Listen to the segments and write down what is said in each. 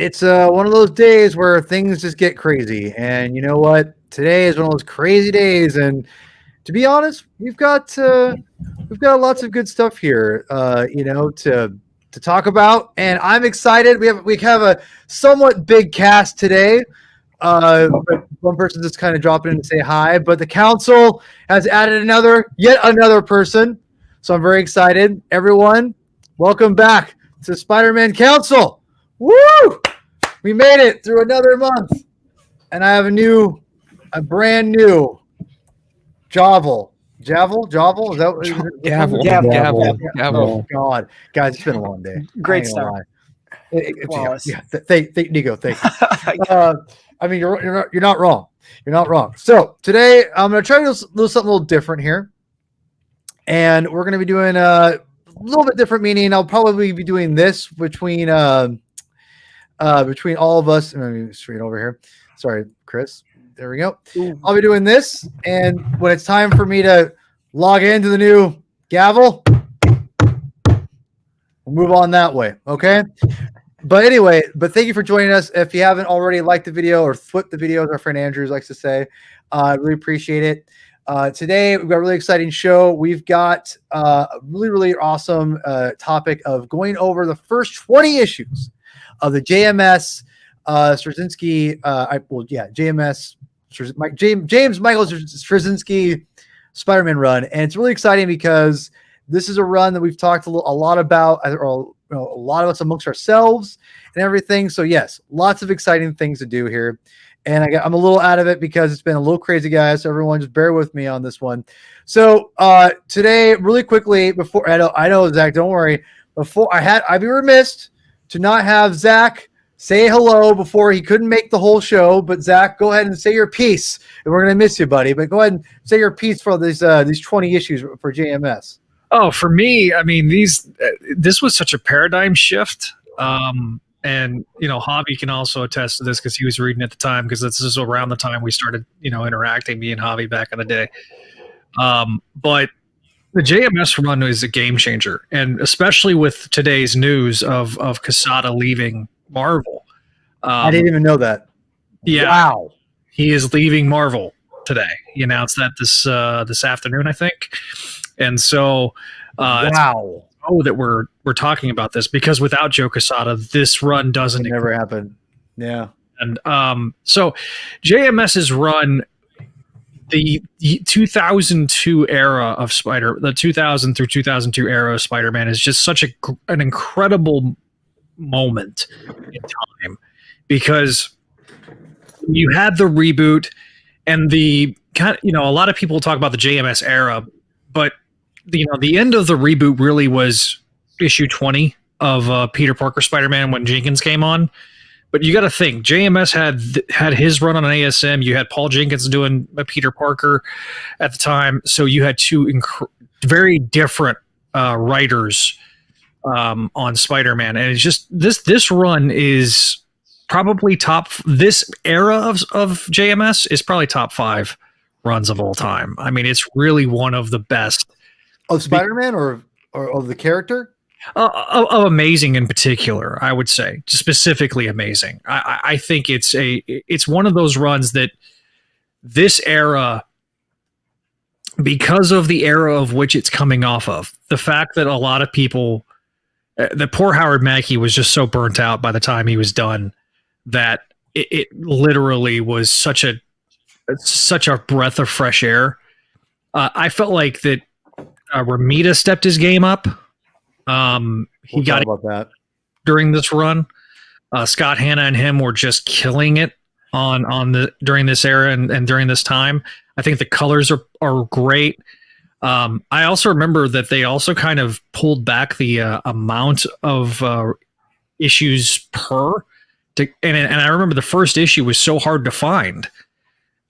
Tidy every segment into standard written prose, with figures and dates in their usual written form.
it's one of those days where things just get crazy, and you know what? Today is one of those crazy days, and to be honest, we've got lots of good stuff here, to talk about, and I'm excited. We have a somewhat big cast today. But one person just kind of dropping in to say hi, but the council has added yet another person, so I'm very excited. Everyone, welcome back to Spider-Man Council. Woo! We made it through another month, and I have a brand new Javel. Is that Gavel. Oh God, guys, it's been a long day. Great start. Thank Nico. Thank you. I mean, you're not wrong. You're not wrong. So today I'm going to try to do something a little different here, and we're going to be doing a little bit different. Meaning, I'll probably be doing this between all of us. Let me straight over here. Sorry, Chris. There we go. Ooh. I'll be doing this, and when it's time for me to log into the new Gavel, we'll move on that way. Okay. But anyway, thank you for joining us. If you haven't already liked the video or flipped the video, as our friend Andrews likes to say, I really appreciate it. Today, we've got a really exciting show. We've got a really, really awesome topic of going over the first 20 issues of the JMS Straczynski. James Michael Straczynski Spider-Man run. And it's really exciting because this is a run that we've talked a lot about, a lot of us amongst ourselves and everything. So yes, lots of exciting things to do here. And I'm a little out of it because it's been a little crazy, guys. So everyone just bear with me on this one. So today, really quickly, before I know, Zach, don't worry. I'd be remiss to not have Zach say hello before he couldn't make the whole show. But Zach, go ahead and say your piece. And we're going to miss you, buddy. But go ahead and say your piece for these 20 issues for JMS. Oh, for me, I mean, this was such a paradigm shift. And, Javi can also attest to this because he was reading at the time, because this is around the time we started, interacting, me and Javi back in the day. But the JMS run is a game changer, and especially with today's news of Quesada leaving Marvel. I didn't even know that. Yeah. Wow. He is leaving Marvel today. He announced that this afternoon, I think. And so wow. That we're talking about this, because without Joe Quesada, this run doesn't never happen. Yeah. And so JMS's run, the 2002 era of the 2000 through 2002 era of Spider-Man is just such an incredible moment in time, because you had the reboot and the kind of, a lot of people talk about the JMS era, but the end of the reboot really was issue 20 of Peter Parker Spider-Man when Jenkins came on. But you got to think, JMS had his run on an ASM. You had Paul Jenkins doing a Peter Parker at the time, so you had two very different writers on Spider-Man, and it's just this run is probably this era of JMS is probably top 5 runs of all time. I mean, it's really one of the best. Of Spider-Man or of the character? Of Amazing in particular, I would say. Specifically Amazing. I think it's one of those runs that this era, because of the era of which it's coming off of, the fact that a lot of people, the poor Howard Mackey was just so burnt out by the time he was done that it literally was such a breath of fresh air. I felt like that Ramita stepped his game up. He got about that during this run. Scott Hanna and him were just killing it during this era and during this time. I think the colors are great. I also remember that they also kind of pulled back the amount of issues per. And I remember the first issue was so hard to find.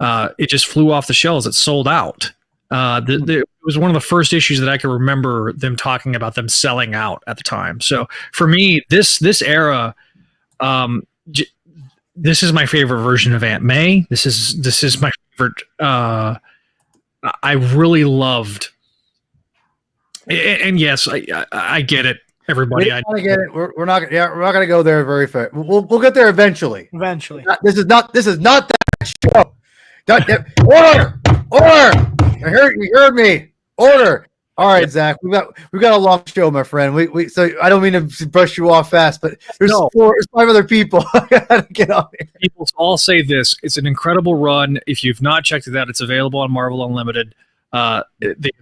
It just flew off the shelves. It sold out. It was one of the first issues that I can remember them talking about them selling out at the time. So for me, this era, this is my favorite version of Aunt May. This is my favorite. I really loved, and yes, I get it. everybody. We want to get it. We're not. Yeah, we're not going to go there very fast. We'll get there eventually. Eventually. This is not that show. Order. You heard me. Order. All right, Zach. We've got a long show, my friend. We so I don't mean to brush you off fast, but there's 5 other people. I gotta get on here. People all say this. It's an incredible run. If you've not checked it out, it's available on Marvel Unlimited. All the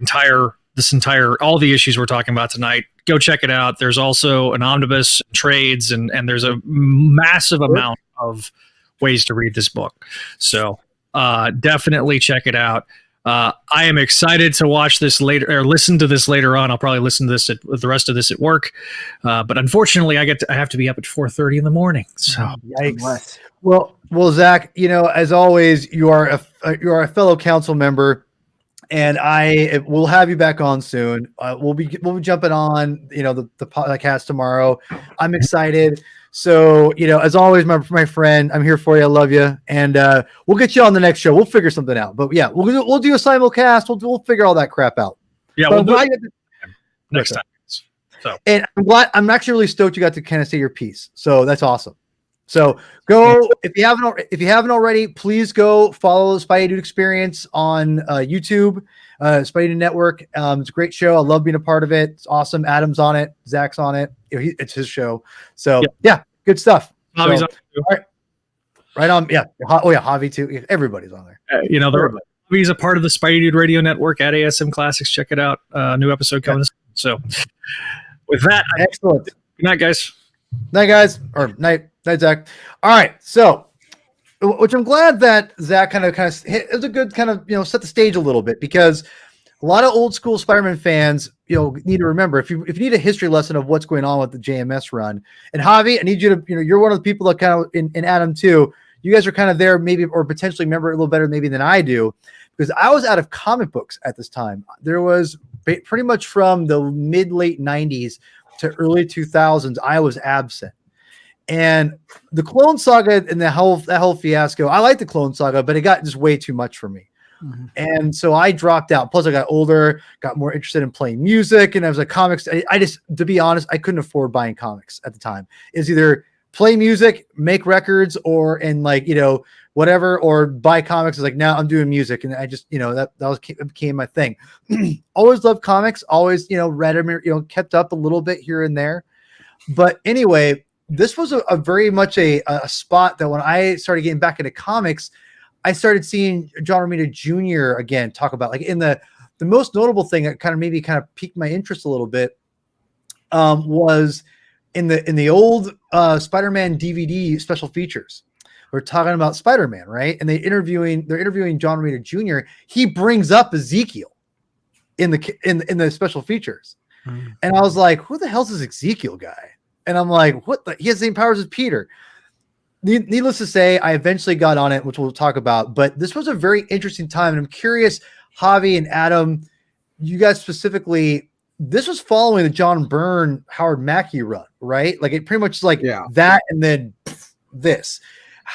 issues we're talking about tonight. Go check it out. There's also an omnibus, trades, and there's a massive amount of ways to read this book. So definitely check it out. I am excited to watch this later or listen to this later on. I'll probably listen to this the rest of this at work. But unfortunately, I have to be up at 4:30 in the morning. So yikes. Well, Zach, as always, you are a fellow council member, and I will have you back on soon. We'll be jumping on the podcast tomorrow. I'm excited. So, as always, my friend, I'm here for you. I love you. And we'll get you on the next show. We'll figure something out. But yeah, we'll do a simulcast. We'll figure all that crap out. Yeah, we'll do it next time. So, and I'm actually really stoked you got to kind of say your piece. So that's awesome. So go, if you haven't already, please go follow the Spidey Dude Experience on YouTube, Spidey Dude Network. It's a great show. I love being a part of it. It's awesome. Adam's on it. Zach's on it. It's his show. So yeah, good stuff. Javi's on too. Right on. Yeah. Javi too. Everybody's on there. Javi's a part of the Spidey Dude Radio Network at ASM Classics. Check it out. New episode coming. So with that, excellent. Good night, guys. Night, guys. Or night, Zach. All right. So, which I'm glad that Zach kind of hit. It was a good kind of set the stage a little bit, because a lot of old school Spider-Man fans need to remember, if you need a history lesson of what's going on with the JMS run. And Javi, I need you to you're one of the people that kind of in Adam too. You guys are kind of there maybe, or potentially remember it a little better maybe than I do, because I was out of comic books at this time. There was pretty much from the late 90s to early 2000s, I was absent. And the Clone Saga and that whole fiasco, I like the Clone Saga, but it got just way too much for me. Mm-hmm. And so I dropped out. Plus I got older, got more interested in playing music. And I was like, comics. I just, to be honest, I couldn't afford buying comics at the time. It's either play music, make records, or whatever, or buy comics. It's like, now I'm doing music. And I just, that became my thing. Always loved comics, always, read them, kept up a little bit here and there. But anyway, this was a very much a spot that when I started getting back into comics, I started seeing John Romita Jr. again talk about, like, in the most notable thing that kind of piqued my interest a little bit was in the old Spider-Man DVD special features. We're talking about Spider-Man, right? And they're interviewing John Romita Jr. He brings up Ezekiel in the special features. Mm-hmm. And I was like, who the hell's this Ezekiel guy? And I'm like, what he has the same powers as Peter. Needless to say, I eventually got on it, which we'll talk about. But this was a very interesting time. And I'm curious, Javi and Adam, you guys specifically, this was following the John Byrne, Howard Mackie run, right? Like, it pretty much is like that, and then this.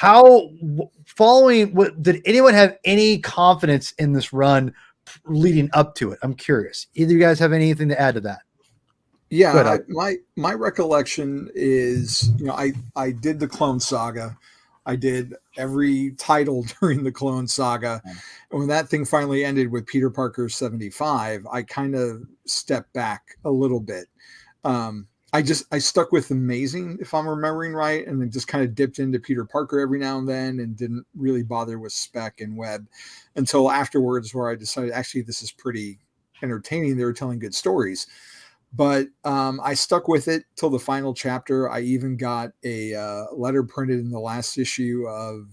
Did anyone have any confidence in this run leading up to it? I'm curious. Either you guys have anything to add to that? Yeah, my recollection is, I did the Clone Saga. I did every title during the Clone Saga. And when that thing finally ended with Peter Parker 75, I kind of stepped back a little bit. I stuck with Amazing, if I'm remembering right, and then just kind of dipped into Peter Parker every now and then and didn't really bother with Spec and Webb until afterwards, where I decided, actually, this is pretty entertaining. They were telling good stories. But I stuck with it till the final chapter. I even got a letter printed in the last issue of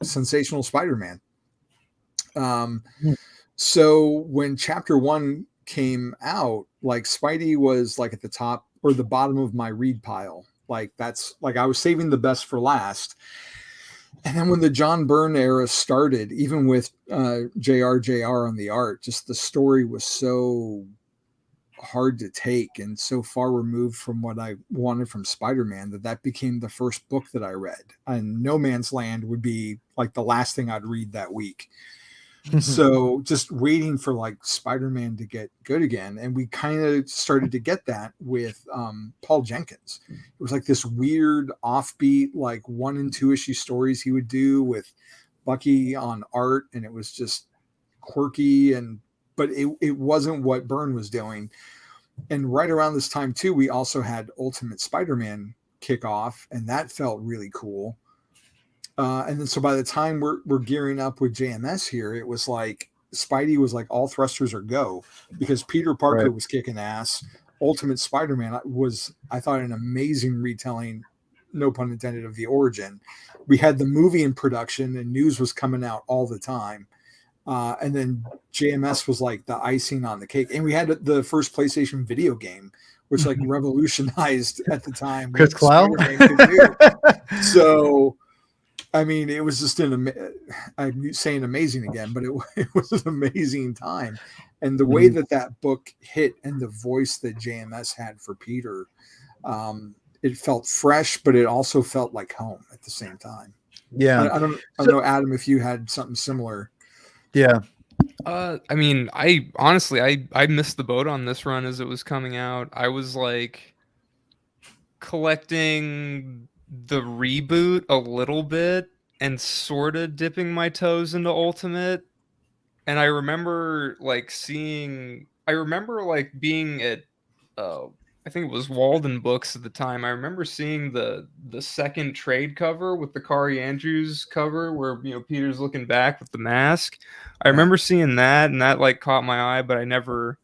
Sensational Spider-Man. So when chapter 1 came out, like, Spidey was like at the top or the bottom of my read pile. Like, that's like, I was saving the best for last. And then when the John Byrne era started, even with JR on the art, just the story was so hard to take and so far removed from what I wanted from Spider-Man that became the first book that I read. And No Man's Land would be like the last thing I'd read that week. So just waiting for like Spider-Man to get good again. And we kind of started to get that with Paul Jenkins. It was like this weird offbeat, like 1 and 2 issue stories he would do with Bucky on art. And it was just quirky, but it wasn't what Byrne was doing. And right around this time too, we also had Ultimate Spider-Man kick off, and that felt really cool. And then so by the time we're gearing up with JMS here, it was like Spidey was like all thrusters are go, because Peter Parker was kicking ass. Ultimate Spider-Man was, I thought, an amazing retelling, no pun intended, of the origin. We had the movie in production and news was coming out all the time. And then JMS was like the icing on the cake. And we had the first PlayStation video game, which like revolutionized at the time. Chris Clow. So, I mean, it was just I'm saying amazing again, but it was an amazing time. And the way that book hit and the voice that JMS had for Peter, it felt fresh, but it also felt like home at the same time. Yeah. I don't know, Adam, if you had something similar. Yeah. I mean, I honestly, I missed the boat on this run as it was coming out. I was like collecting the reboot a little bit and sort of dipping my toes into Ultimate. And I remember like being at, I think it was Walden Books at the time. I remember seeing the second trade cover with the Kari Andrews cover where, you know, Peter's looking back with the mask. I remember seeing that, and that like caught my eye, but I never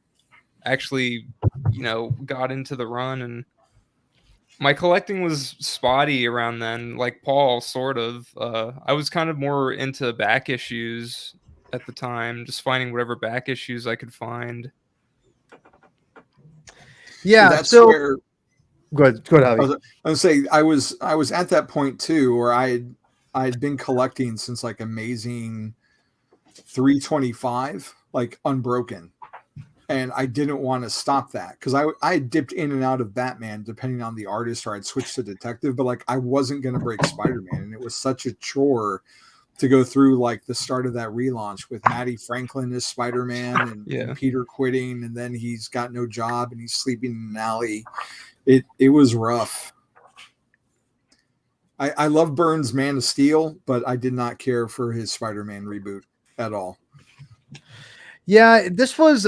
actually, you know, got into the run. And my collecting was spotty around then, like Paul, sort of. I was kind of more into back issues at the time, just finding whatever back issues I could find. Yeah, that's so where. Go ahead, Javi. I was say I was at that point too, where I had been collecting since like Amazing 325, like Unbroken, and I didn't want to stop that because I had dipped in and out of Batman depending on the artist, or I'd switch to Detective, but like I wasn't going to break Spider-Man, and it was such a chore to go through like the start of that relaunch with Matty Franklin as Spider-Man and Peter quitting, and then he's got no job and he's sleeping in an alley. It was rough. I love Byrne's Man of Steel, but I did not care for his Spider-Man reboot at all. Yeah, this was,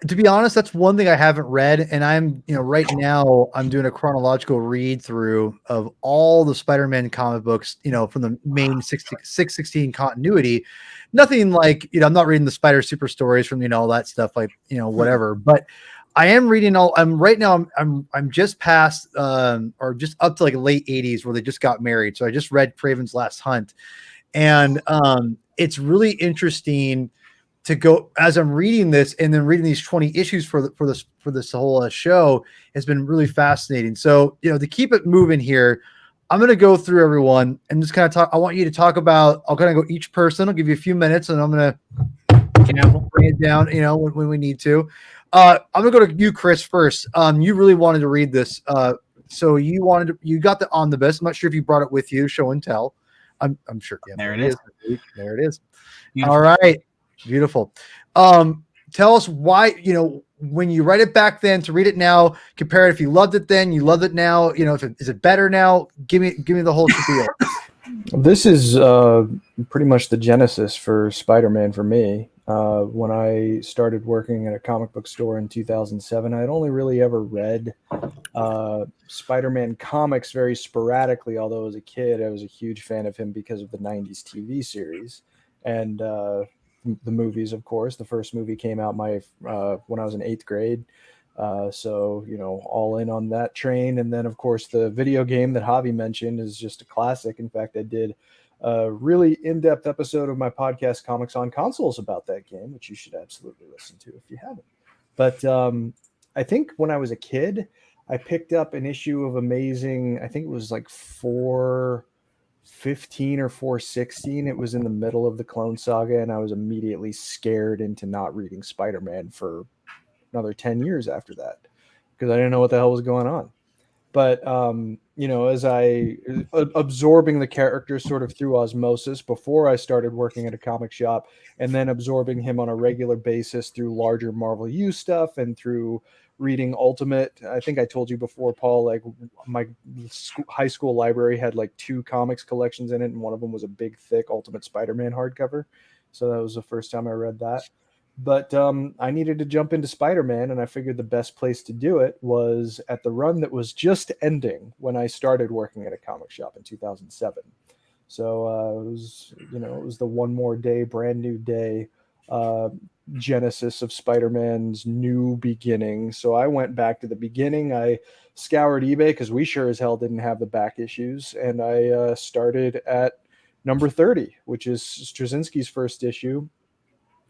to be honest, that's one thing I haven't read. And I'm, right now I'm doing a chronological read through of all the Spider-Man comic books, from the main 616 continuity. Nothing like, I'm not reading the Spider Super stories from, all that stuff, like, whatever. But I am reading I'm just past, or just up to like late 80s where they just got married. So I just read Craven's Last Hunt. And it's really interesting to go as I'm reading this, and then reading these 20 issues for this whole show has been really fascinating. So, to keep it moving here, I'm going to go through everyone and just kind of talk. I want you to talk about, I'll kind of go each person. I'll give you a few minutes and I'm going to bring it down, when we need to. I'm going to go to you, Chris, first. You really wanted to read this. So you got the omnibus. I'm not sure if you brought it with you, show and tell. I'm sure. Yeah, there it is. There it is. Beautiful. All right. Beautiful. Tell us why, when you write it back then to read it now, compare it. If you loved it then, you love it now, is it better now? Give me the whole spiel. This is pretty much the genesis for Spider-Man for me. When I started working at a comic book store in 2007, I had only really ever read Spider-Man comics very sporadically, although as a kid, I was a huge fan of him because of the 90s TV series. And the movies, of course. The first movie came out when I was in 8th grade. So, all in on that train. And then, of course, the video game that Javi mentioned is just a classic. In fact, I did a really in-depth episode of my podcast, Comics on Consoles, about that game, which you should absolutely listen to if you haven't. But I think when I was a kid, I picked up an issue of Amazing. I think it was like 415 or 416. It was in the middle of the Clone Saga, and I was immediately scared into not reading Spider-Man for another 10 years after that because I didn't know what the hell was going on. But as I absorbing the character sort of through osmosis before I started working at a comic shop, and then absorbing him on a regular basis through larger Marvel U stuff and through reading Ultimate. I think I told you before, Paul, like my high school library had like 2 comics collections in it, and one of them was a big, thick Ultimate Spider-Man hardcover. So that was the first time I read that. But I needed to jump into Spider-Man, and I figured the best place to do it was at the run that was just ending when I started working at a comic shop in 2007. So it was the One More Day, Brand New Day genesis of Spider-Man's new beginning. So I went back to the beginning. I scoured eBay because we sure as hell didn't have the back issues, and I started at number 30, which is Straczynski's first issue.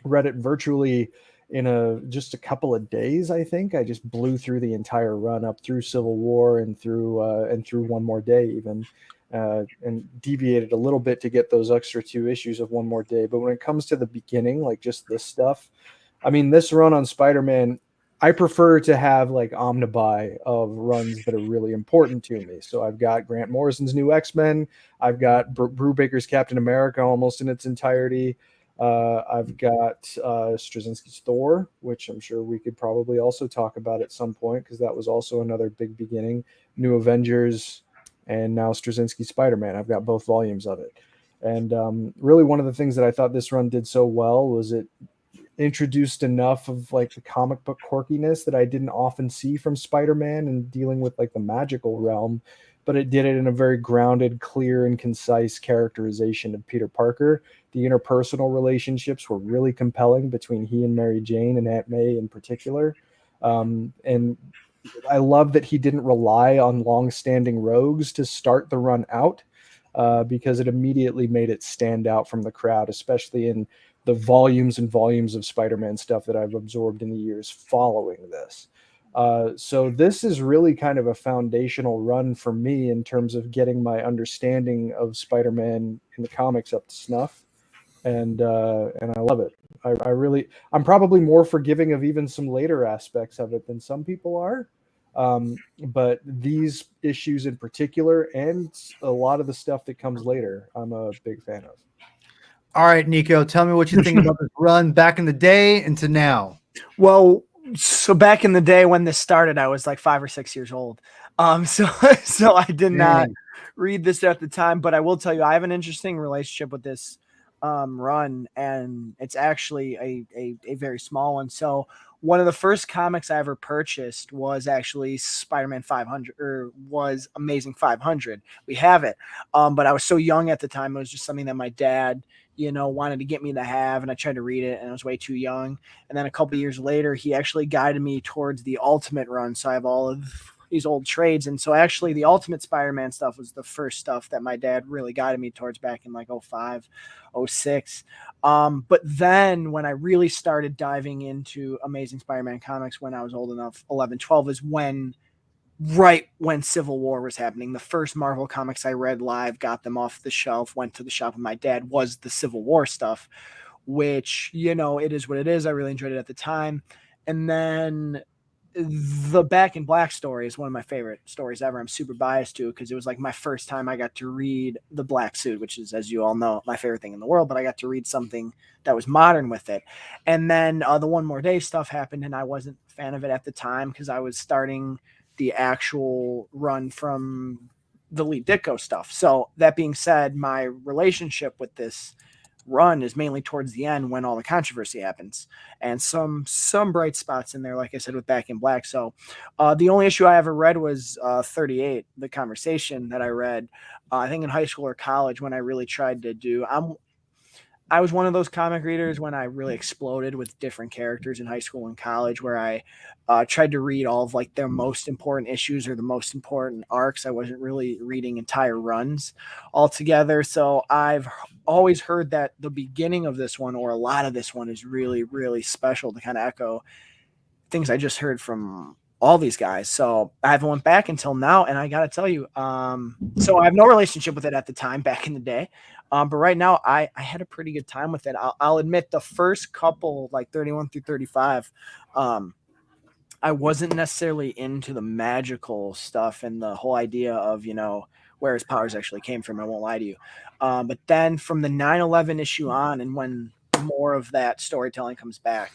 Read it virtually in just a couple of days. I think I just blew through the entire run up through Civil War and through One More Day even, and deviated a little bit to get those extra 2 issues of One More Day. But when it comes to the beginning, like just this stuff, I mean, this run on Spider-Man, I prefer to have like omnibuy of runs that are really important to me. So I've got Grant Morrison's New X-Men. I've got Brubaker's Captain America almost in its entirety. I've got Straczynski's Thor, which I'm sure we could probably also talk about at some point because that was also another big beginning. New Avengers, and now Straczynski's Spider-Man. I've got both volumes of it. And really one of the things that I thought this run did so well was it introduced enough of like the comic book quirkiness that I didn't often see from Spider-Man and dealing with like the magical realm, but it did it in a very grounded, clear, and concise characterization of Peter Parker. The interpersonal relationships were really compelling between he and Mary Jane and Aunt May in particular. And I love that he didn't rely on long-standing rogues to start the run out, because it immediately made it stand out from the crowd, especially in the volumes and volumes of Spider-Man stuff that I've absorbed in the years following this. So this is really kind of a foundational run for me in terms of getting my understanding of Spider-Man in the comics up to snuff. And I love it. I'm probably more forgiving of even some later aspects of it than some people are. But these issues in particular, and a lot of the stuff that comes later, I'm a big fan of. All right, Nico, tell me what you think about this run back in the day and to now. Well, so back in the day when this started, I was like 5 or 6 years old. So I did not read this at the time, but I will tell you, I have an interesting relationship with this run, and it's actually a very small one. So one of the first comics I ever purchased was actually Spider-Man 500, or was Amazing 500. We have it. But I was so young at the time. It was just something that my dad, wanted to get me to have, and I tried to read it, and I was way too young. And then a couple of years later, he actually guided me towards the Ultimate run. So I have all of these old trades. And so actually the Ultimate Spider-Man stuff was the first stuff that my dad really guided me towards back in like 05, 06. But then when I really started diving into Amazing Spider-Man comics when I was old enough, 11, 12, is right when Civil War was happening. The first Marvel comics I read live, got them off the shelf, went to the shop with my dad, was the Civil War stuff, which, it is what it is. I really enjoyed it at the time. And then the Back in Black story is one of my favorite stories ever. I'm super biased to it because it was like my first time I got to read the Black Suit, which is, as you all know, my favorite thing in the world, but I got to read something that was modern with it. And then the One More Day stuff happened, and I wasn't a fan of it at the time because I was starting the actual run from the Lee Ditko stuff. So that being said, my relationship with this run is mainly towards the end when all the controversy happens, and some bright spots in there, like I said, with Back in Black. So the only issue I ever read was 38, The Conversation, that I read I think in high school or college, when I really tried to do I was one of those comic readers when I really exploded with different characters in high school and college, where I tried to read all of like their most important issues or the most important arcs. I wasn't really reading entire runs altogether. So I've always heard that the beginning of this one, or a lot of this one, is really, really special to kind of echo things I just heard from all these guys. So I haven't went back until now, and I got to tell you, so I have no relationship with it at the time back in the day. But right now I had a pretty good time with it. I'll admit the first couple, like 31 through 35, I wasn't necessarily into the magical stuff and the whole idea of, where his powers actually came from. I won't lie to you. But then from the 9/11 issue on, and when more of that storytelling comes back,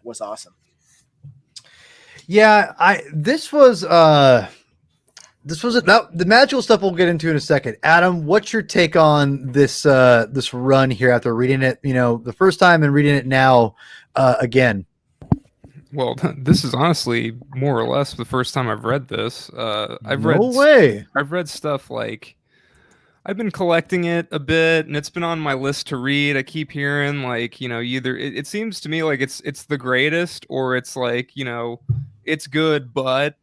was awesome. Yeah, this was the magical stuff we'll get into in a second. Adam, what's your take on this run here after reading it, the first time and reading it now again? Well, this is honestly more or less the first time I've read this. I've read stuff like, I've been collecting it a bit, and it's been on my list to read. I keep hearing like, either it seems to me like it's the greatest, or it's like, it's good, but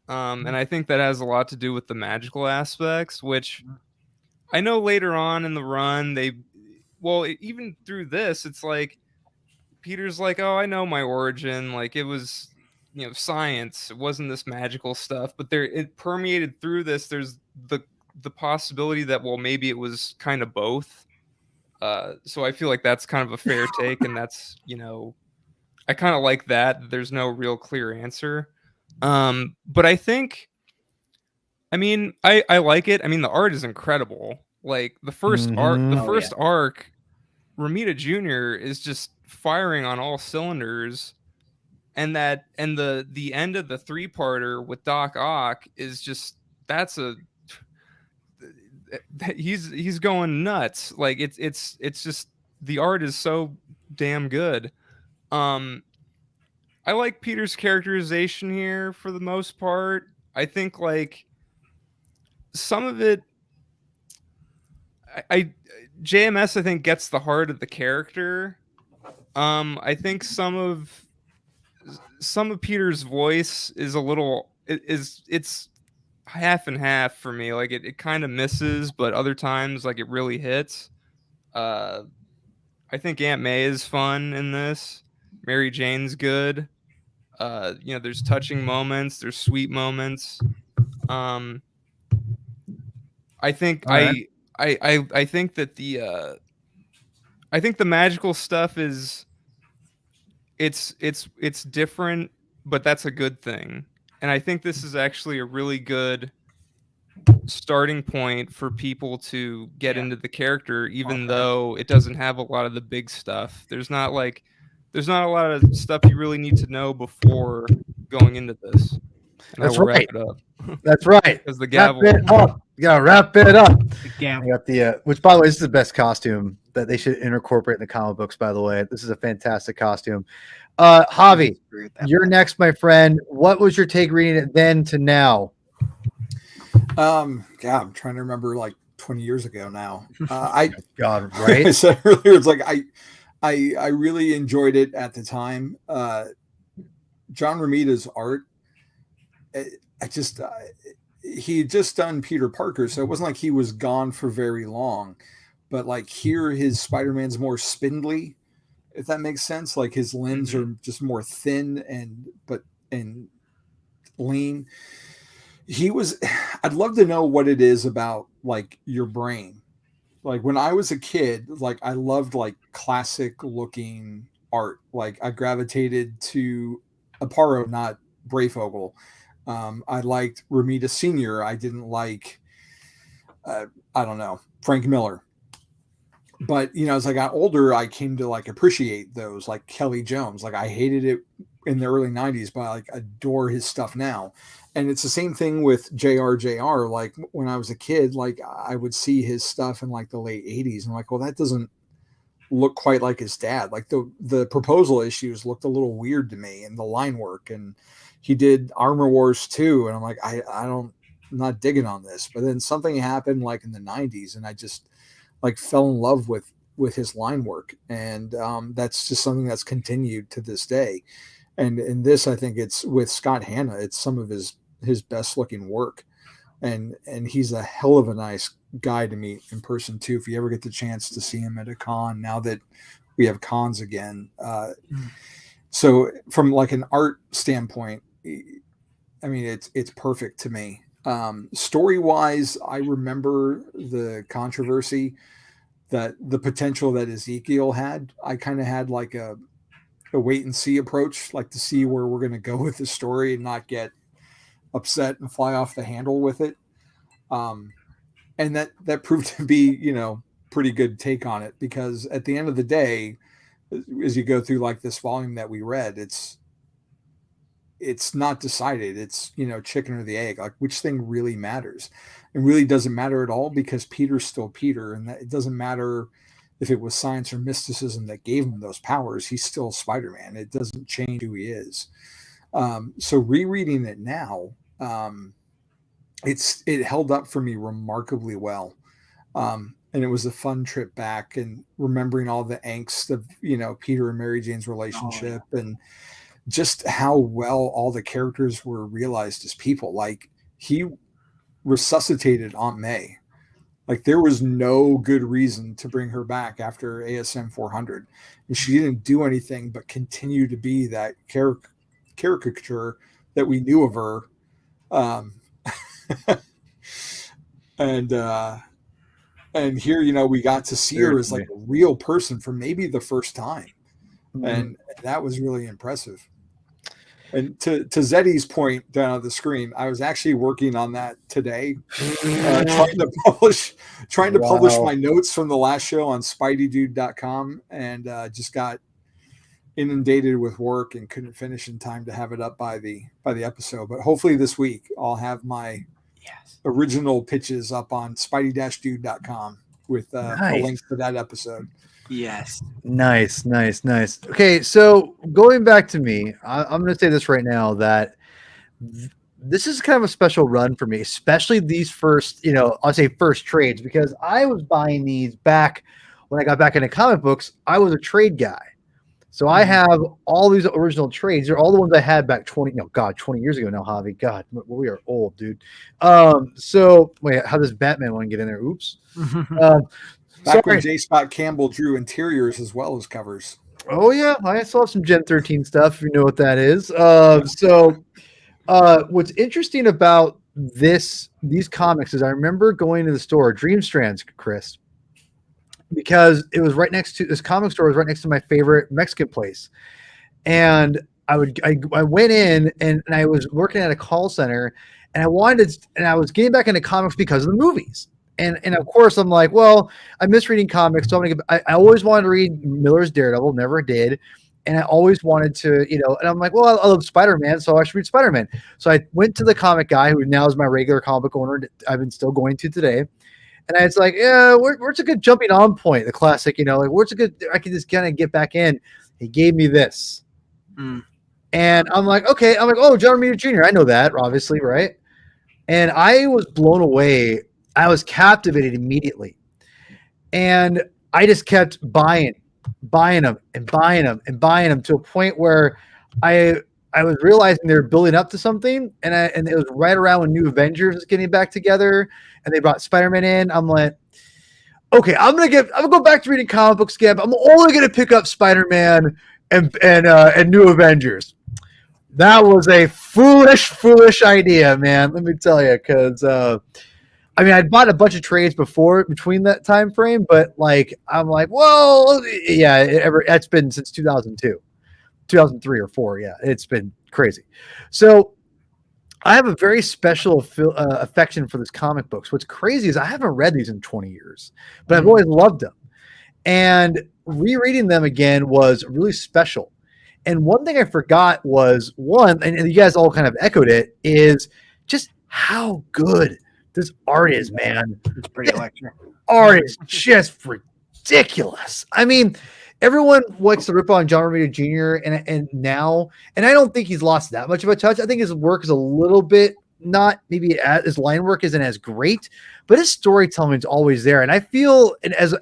and I think that has a lot to do with the magical aspects, which I know later on in the run even through this, it's like Peter's like, oh, I know my origin. Like, it was, science. It wasn't this magical stuff. But it permeated through this. There's the possibility that, well, maybe it was kind of both. So I feel like that's kind of a fair take, and that's, I kind of like that. There's no real clear answer. But I think, I like it. The art is incredible. Like the first arc, Romita Jr. is just firing on all cylinders, and the end of the 3-parter with Doc Ock is just he's going nuts. Like it's just, the art is so damn good. I like Peter's characterization here for the most part. I think like some of it, JMS I think gets the heart of the character. I think some of Peter's voice is a little, it's half and half for me. Like it kind of misses, but other times like it really hits. I think Aunt May is fun in this. Mary Jane's good. There's touching moments, there's sweet moments. I think right. I think that I think the magical stuff is it's different, but that's a good thing. And I think this is actually a really good starting point for people to get into the character, even though it doesn't have a lot of the big stuff. There's not a lot of stuff you really need to know before going into this. And That's I will right. wrap it up. That's right. Because the gavel. You gotta wrap it up. Yeah. I got the which, by the way, this is the best costume that they should incorporate in the comic books. By the way, this is a fantastic costume. Javi, you're next, my friend. What was your take reading it then to now? I'm trying to remember, like 20 years ago now. God, right? I said earlier, it's like I really enjoyed it at the time. John Romita's art, he had just done Peter Parker, so it wasn't like he was gone for very long. But like here, his Spider-Man's more spindly, if that makes sense. Like his limbs are just more thin and lean. I'd love to know what it is about like your brain. Like when I was a kid, like I loved like classic looking art. Like I gravitated to Aparo, not Brayfogle. I liked Romita Sr. I didn't like, I don't know, Frank Miller. But, as I got older, I came to like appreciate those, like Kelly Jones. Like I hated it in the early 90s, but I like adore his stuff now. And it's the same thing with JR. Like when I was a kid, like I would see his stuff in like the late 80s. And I'm like, well, that doesn't look quite like his dad. Like the proposal issues looked a little weird to me, and the line work. And he did Armor Wars 2. And I'm like, I'm not digging on this. But then something happened like in the 90s, and I just like fell in love with his line work. And that's just something that's continued to this day. And in this, I think it's with Scott Hanna, it's some of his best looking work. And he's a hell of a nice guy to meet in person too, if you ever get the chance to see him at a con, now that we have cons again. So from like an art standpoint, I mean, it's perfect to me. Story wise, I remember the controversy that the potential that Ezekiel had. I kind of had like a wait and see approach, like to see where we're going to go with the story and not get upset and fly off the handle with it. And that proved to be, pretty good take on it, because at the end of the day, as you go through like this volume that we read, it's not decided. It's, chicken or the egg, like which thing really matters. It really doesn't matter at all, because Peter's still Peter, and that it doesn't matter if it was science or mysticism that gave him those powers. He's still Spider-Man. It doesn't change who he is. So rereading it now, it held up for me remarkably well. And it was a fun trip back and remembering all the angst of, Peter and Mary Jane's relationship, and just how well all the characters were realized as people. Like, he resuscitated Aunt May. Like, there was no good reason to bring her back after ASM 400. And she didn't do anything but continue to be that caricature that we knew of her. And here, we got to see her as like a real person for maybe the first time. Mm-hmm. And that was really impressive. And to Zeddy's point down on the screen, I was actually working on that today, trying to publish my notes from the last show on spideydude.com, and just got inundated with work and couldn't finish in time to have it up by the episode. But hopefully this week I'll have my original pitches up on spidey-dude.com with a link to that episode. Yes. Nice. Okay, so going back to me, I'm going to say this right now, that this is kind of a special run for me, especially these first, I'll say first trades, because I was buying these back when I got back into comic books. I was a trade guy. So I have all these original trades. They're all the ones I had back 20 years ago now, Javi. God, we are old, dude. So wait, how does Batman one get in there? Oops. Back when J. Scott Campbell drew interiors as well as covers. Oh yeah, I saw some Gen 13 stuff, if you know what that is. What's interesting about these comics is I remember going to the store, Dreamstrands, Chris, because it was this comic store was right next to my favorite Mexican place. And I went in and I was working at a call center, and I was getting back into comics because of the movies. And of course I'm like, well, I miss reading comics, so I always wanted to read Miller's Daredevil, never did. And I always wanted to, and I'm like, well, I love Spider-Man, so I should read Spider-Man. So I went to the comic guy, who now is my regular comic book owner. I've been still going to today. And I was like, yeah, where's a good jumping on point? The classic, like, where's a good, I can just kind of get back in. He gave me this. And I'm like, okay. I'm like, oh, John Romita Jr. I know that, obviously, right? And I was blown away. I was captivated immediately. And I just kept buying them to a point where I was realizing they were building up to something, and it was right around when New Avengers was getting back together, and they brought Spider-Man in. I'm like, okay, I'm gonna go back to reading comic books again. But I'm only gonna pick up Spider-Man and New Avengers. That was a foolish idea, man. Let me tell you, because I bought a bunch of trades between that time frame, but I'm like, well, yeah, it's been since 2002. 2003 or 4. Yeah, it's been crazy. So I have a very special affection for this comic books. What's crazy is I haven't read these in 20 years, but I've always loved them. And rereading them again was really special. And one thing I forgot was and you guys all kind of echoed it, is just how good this art is, man. It's pretty electric. Art is just ridiculous. I mean, everyone likes to rip on John Romita Jr. and I don't think he's lost that much of a touch. I think his work is a little bit not maybe his line work isn't as great, but his storytelling is always there. And I feel, and as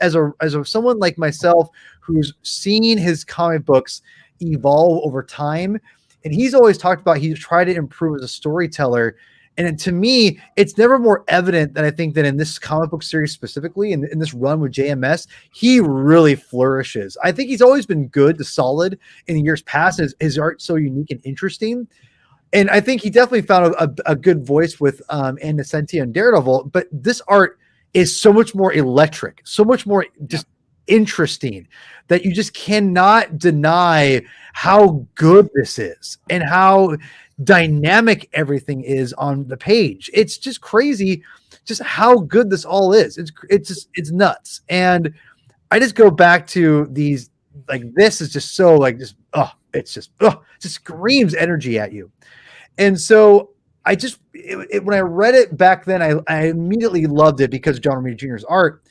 someone like myself who's seen his comic books evolve over time, and he's always talked about he's tried to improve as a storyteller. And to me, it's never more evident than I think that in this comic book series specifically, in this run with JMS, he really flourishes. I think he's always been good to solid in the years past. His art's so unique and interesting. And I think he definitely found a good voice with Ann Nocenti and Daredevil. But this art is so much more electric, so much more just interesting that you just cannot deny how good this is and how dynamic everything is on the page. It's just crazy just how good this all is. It's nuts. And I just go back to these, like, this is just so like just just screams energy at you. And so I just when I read it back then, I immediately loved it because of John Romita Jr.'s art.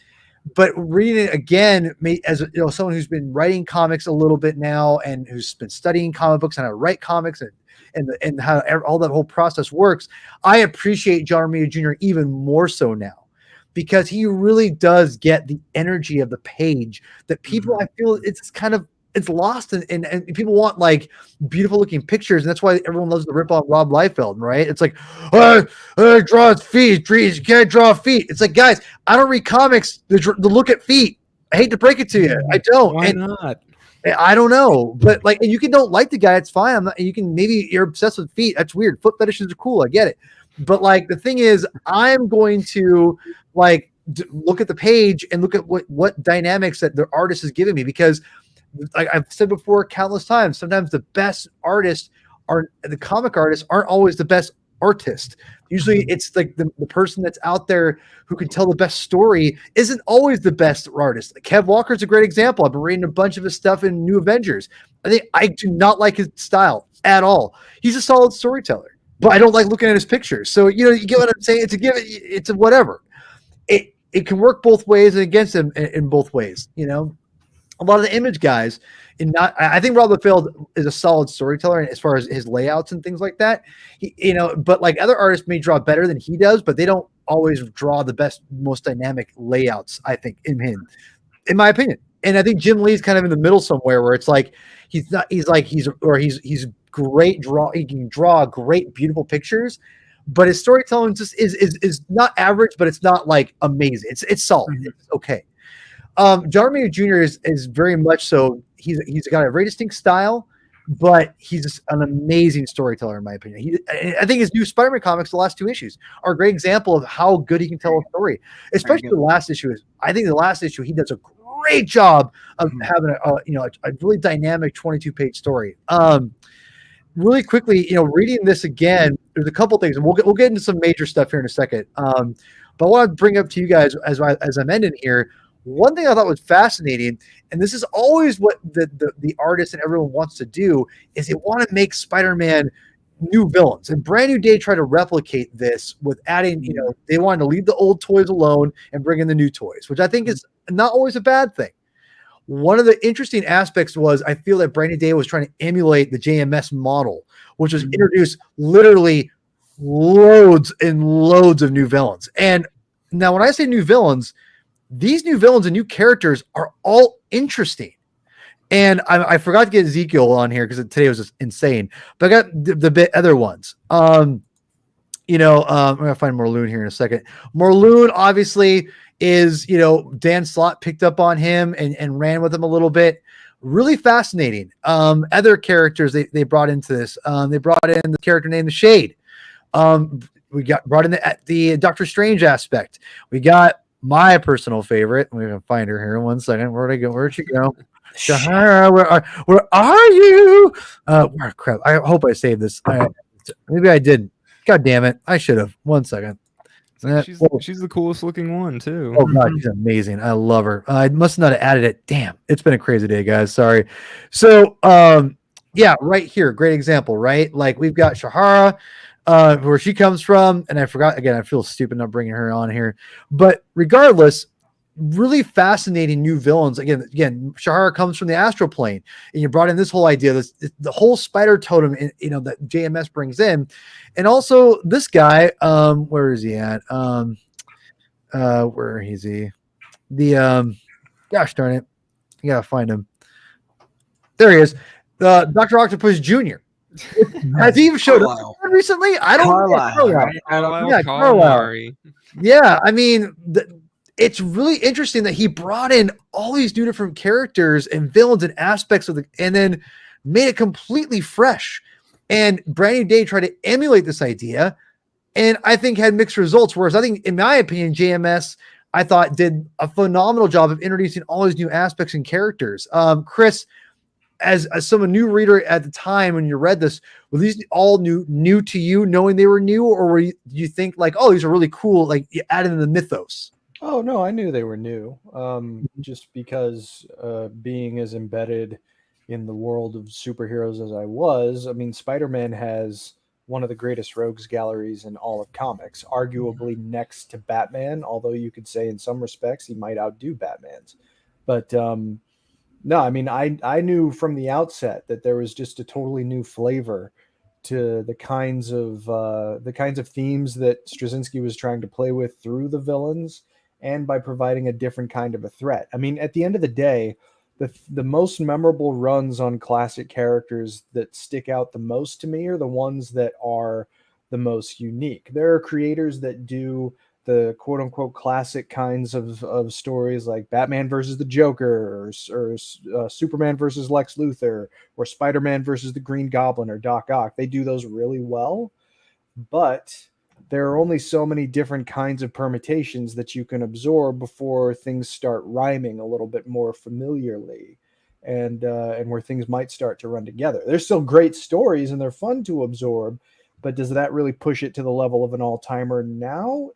But reading it again, as someone who's been writing comics a little bit now and who's been studying comic books and how to write comics and how all that whole process works, I appreciate John Romita Jr. even more so now, because he really does get the energy of the page that people, I feel it's lost and people want like beautiful looking pictures, and that's why everyone loves to rip off Rob Liefeld, right? It's like, draw feet, trees, you can't draw feet. It's like, guys, I don't read comics to look at feet. I hate to break it to you, I don't. Why not? I don't know, but like, and you can don't like the guy, it's fine. Maybe you're obsessed with feet. That's weird. Foot fetishes are cool. I get it. But like, the thing is, I'm going to like look at the page and look at what dynamics that the artist is giving me, because like I've said before countless times, sometimes the best artists the comic artists aren't always the best artist. Usually it's like the person that's out there who can tell the best story isn't always the best artist. Like Kev Walker's a great example. I've been reading a bunch of his stuff in New Avengers. I do not like his style at all. He's a solid storyteller, but I don't like looking at his pictures. So, you get what I'm saying? It's a whatever. It can work both ways and against him in both ways, A lot of the Image guys, I think Rob Liefeld is a solid storyteller as far as his layouts and things like that. But like other artists may draw better than he does, but they don't always draw the best, most dynamic layouts, I think, in my opinion. And I think Jim Lee's kind of in the middle somewhere, where it's like he's great draw. He can draw great, beautiful pictures, but his storytelling just is not average, but it's not like amazing. It's solid. Mm-hmm. It's okay. John Romita Jr. is very much so. He's got a very distinct style, but he's an amazing storyteller, in my opinion. I think his new Spider-Man comics, the last 2 issues, are a great example of how good he can tell a story. Especially the last issue he does a great job of having a really dynamic 22-page story. Really quickly, reading this again, there's a couple things, and we'll get into some major stuff here in a second. But I want to bring up to you guys as I'm ending here. One thing I thought was fascinating, and this is always what the artist and everyone wants to do, is they want to make Spider-Man new villains. And Brand New Day tried to replicate this with adding, they wanted to leave the old toys alone and bring in the new toys, which I think is not always a bad thing. One of the interesting aspects was I feel that Brand New Day was trying to emulate the JMS model, which was introduced literally loads and loads of new villains. And now when I say new villains, these new villains and new characters are all interesting. And I forgot to get Ezekiel on here because today was just insane. But I got the other ones. I'm going to find Morloon here in a second. Morloon obviously is, Dan Slott picked up on him and ran with him a little bit. Really fascinating. Other characters they brought into this. They brought in the character named The Shade. We brought in the Doctor Strange aspect. We got my personal favorite. We're going to find her here in 1 second. Where'd I go? Where'd she go? Shahara, where are you? Crap. I hope I saved this. Maybe I didn't. God damn it. I should have. 1 second. She's the coolest looking one, too. Oh, God. She's amazing. I love her. I must not have added it. Damn. It's been a crazy day, guys. Sorry. So, yeah, right here. Great example, right? Like, we've got Shahara, where she comes from, and I forgot again. I feel stupid not bringing her on here, but regardless, really fascinating new villains. Again, Shahara comes from the astral plane, and you brought in this whole idea, the whole spider totem, that JMS brings in, and also this guy. Where is he at? Where is he? Gosh darn it, you gotta find him. There he is. Dr. Octopus Jr. Has he even showed up recently? I don't know. Carlisle. Yeah, I mean, it's really interesting that he brought in all these new different characters and villains and aspects and then made it completely fresh. And Brand New Day tried to emulate this idea, and I think had mixed results. Whereas I think, in my opinion, JMS I thought did a phenomenal job of introducing all these new aspects and characters. Chris, as someone new reader at the time when you read this, were these all new to you, knowing they were new, or do you think like, oh, these are really cool, like you added in the mythos? Oh no, I knew they were new. Just because being as embedded in the world of superheroes as I was, I mean, Spider-Man has one of the greatest rogues galleries in all of comics, arguably next to Batman. Although you could say in some respects he might outdo Batman's, but no, I mean, I knew from the outset that there was just a totally new flavor to the kinds of themes that Straczynski was trying to play with through the villains, and by providing a different kind of a threat. I mean, at the end of the day, the most memorable runs on classic characters that stick out the most to me are the ones that are the most unique. There are creators that do the quote unquote classic kinds of stories like Batman versus the Joker, or Superman versus Lex Luthor, or Spider-Man versus the Green Goblin, or Doc Ock. They do those really well, but there are only so many different kinds of permutations that you can absorb before things start rhyming a little bit more familiarly, and where things might start to run together. They're still great stories and they're fun to absorb, but does that really push it to the level of an all-timer now?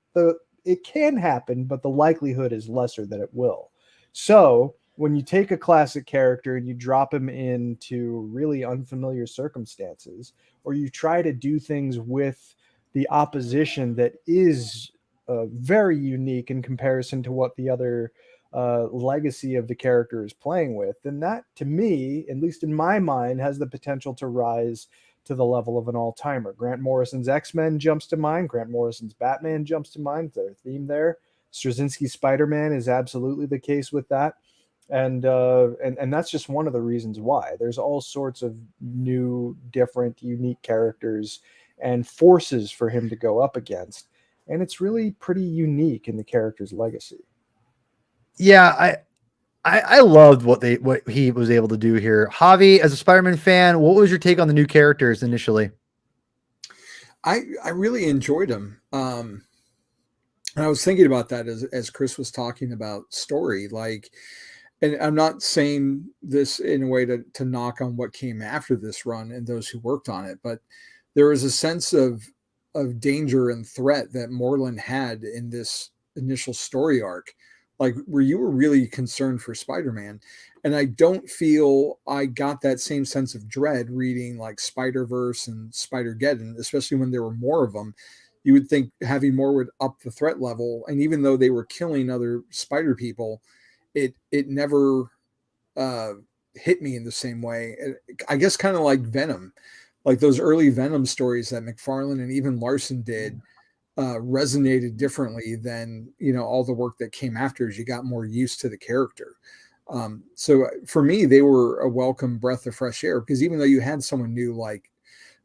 It can happen, but the likelihood is lesser that it will. So when you take a classic character and you drop him into really unfamiliar circumstances, or you try to do things with the opposition that is very unique in comparison to what the other legacy of the character is playing with, then that, to me, at least in my mind, has the potential to rise to the level of an all-timer. Grant Morrison's X-Men jumps to mind. Grant Morrison's Batman jumps to mind. Their theme there. Straczynski's Spider-Man is absolutely the case with that. And that's just one of the reasons why. There's all sorts of new, different, unique characters and forces for him to go up against. And it's really pretty unique in the character's legacy. Yeah, I loved what he was able to do here. Javi, as a Spider-Man fan, what was your take on the new characters initially? I really enjoyed them. And I was thinking about that as Chris was talking about story, like, and I'm not saying this in a way to knock on what came after this run and those who worked on it, but there was a sense of danger and threat that Moreland had in this initial story arc, like where you were really concerned for Spider-Man. And I don't feel I got that same sense of dread reading like Spider-Verse and Spider-Geddon, especially when there were more of them. You would think having more would up the threat level. And even though they were killing other spider people, it never hit me in the same way. I guess kind of like Venom, like those early Venom stories that McFarlane and even Larson did resonated differently than, all the work that came after as you got more used to the character. So for me, they were a welcome breath of fresh air, because even though you had someone new like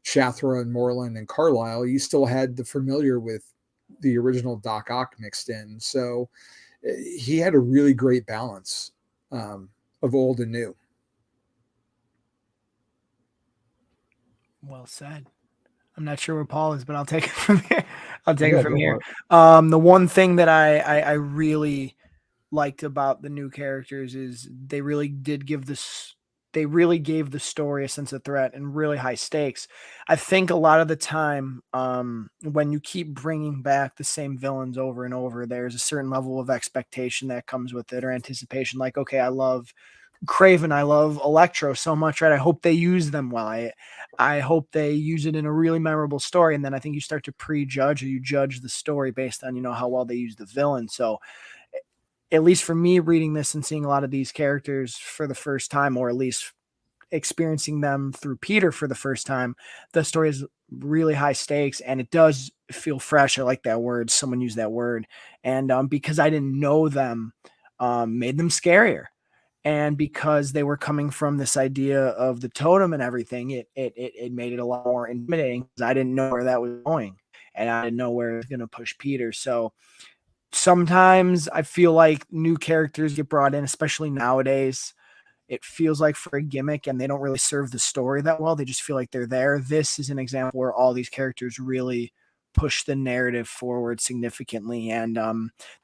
Shathra and Moreland and Carlisle, you still had the familiar with the original Doc Ock mixed in. So he had a really great balance of old and new. Well said. I'm not sure where Paul is, but I'll take it from here. I'll take Yeah, it from go here. for it. The one thing that I really liked about the new characters is they really gave the story a sense of threat and really high stakes. I think a lot of the time, when you keep bringing back the same villains over and over, there's a certain level of expectation that comes with it, or anticipation. Like, okay, I love Craven, I love Electro so much, right? I hope they use them well. I hope they use it in a really memorable story. And then I think you start to prejudge, or you judge the story based on, how well they use the villain. So at least for me, reading this and seeing a lot of these characters for the first time, or at least experiencing them through Peter for the first time, the story is really high stakes and it does feel fresh. I like that word. Someone used that word. And because I didn't know them, made them scarier. And because they were coming from this idea of the totem and everything, it made it a lot more intimidating, because I didn't know where that was going, and I didn't know where it was going to push Peter. So sometimes I feel like new characters get brought in, especially nowadays. It feels like for a gimmick, and they don't really serve the story that well. They just feel like they're there. This is an example where all these characters really push the narrative forward significantly, and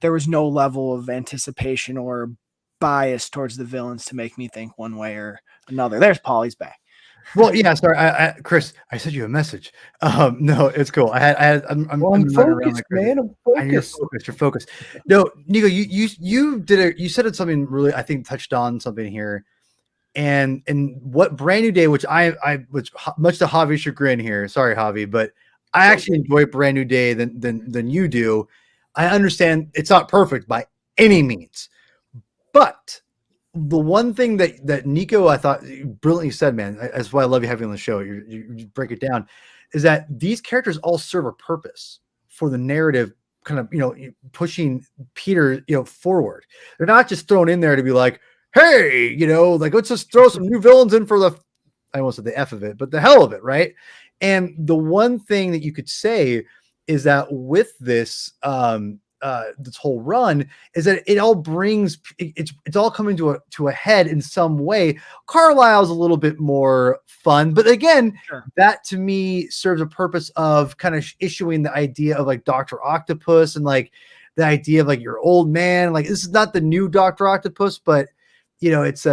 there was no level of anticipation or bias towards the villains to make me think one way or another. There's Paulie's back. Well, yeah, sorry, Chris, I sent you a message. No, it's cool. I'm running around focused, like crazy. man. I'm And you're focused. focused. You're focused. No, Nico, you said something really, I think, touched on something here, and what Brand New Day, which which much to Javi's chagrin here. Sorry, Javi, but I actually enjoy Brand New Day than you do. I understand it's not perfect by any means, but the one thing that Nico, I thought brilliantly said, man, that's why I love you having on the show. You break it down, is that these characters all serve a purpose for the narrative, kind of, pushing Peter, forward. They're not just thrown in there to be like, hey, like, let's just throw some new villains in for the, I almost said the F of it, but the hell of it, right? And the one thing that you could say is that with this, this whole run, is that it all brings it's all coming to a head in some way. Carlisle's a little bit more fun, but again, Sure. that to me serves a purpose of kind of issuing the idea of like Dr. Octopus, and like the idea of like your old man. Like, this is not the new Dr. Octopus, but it's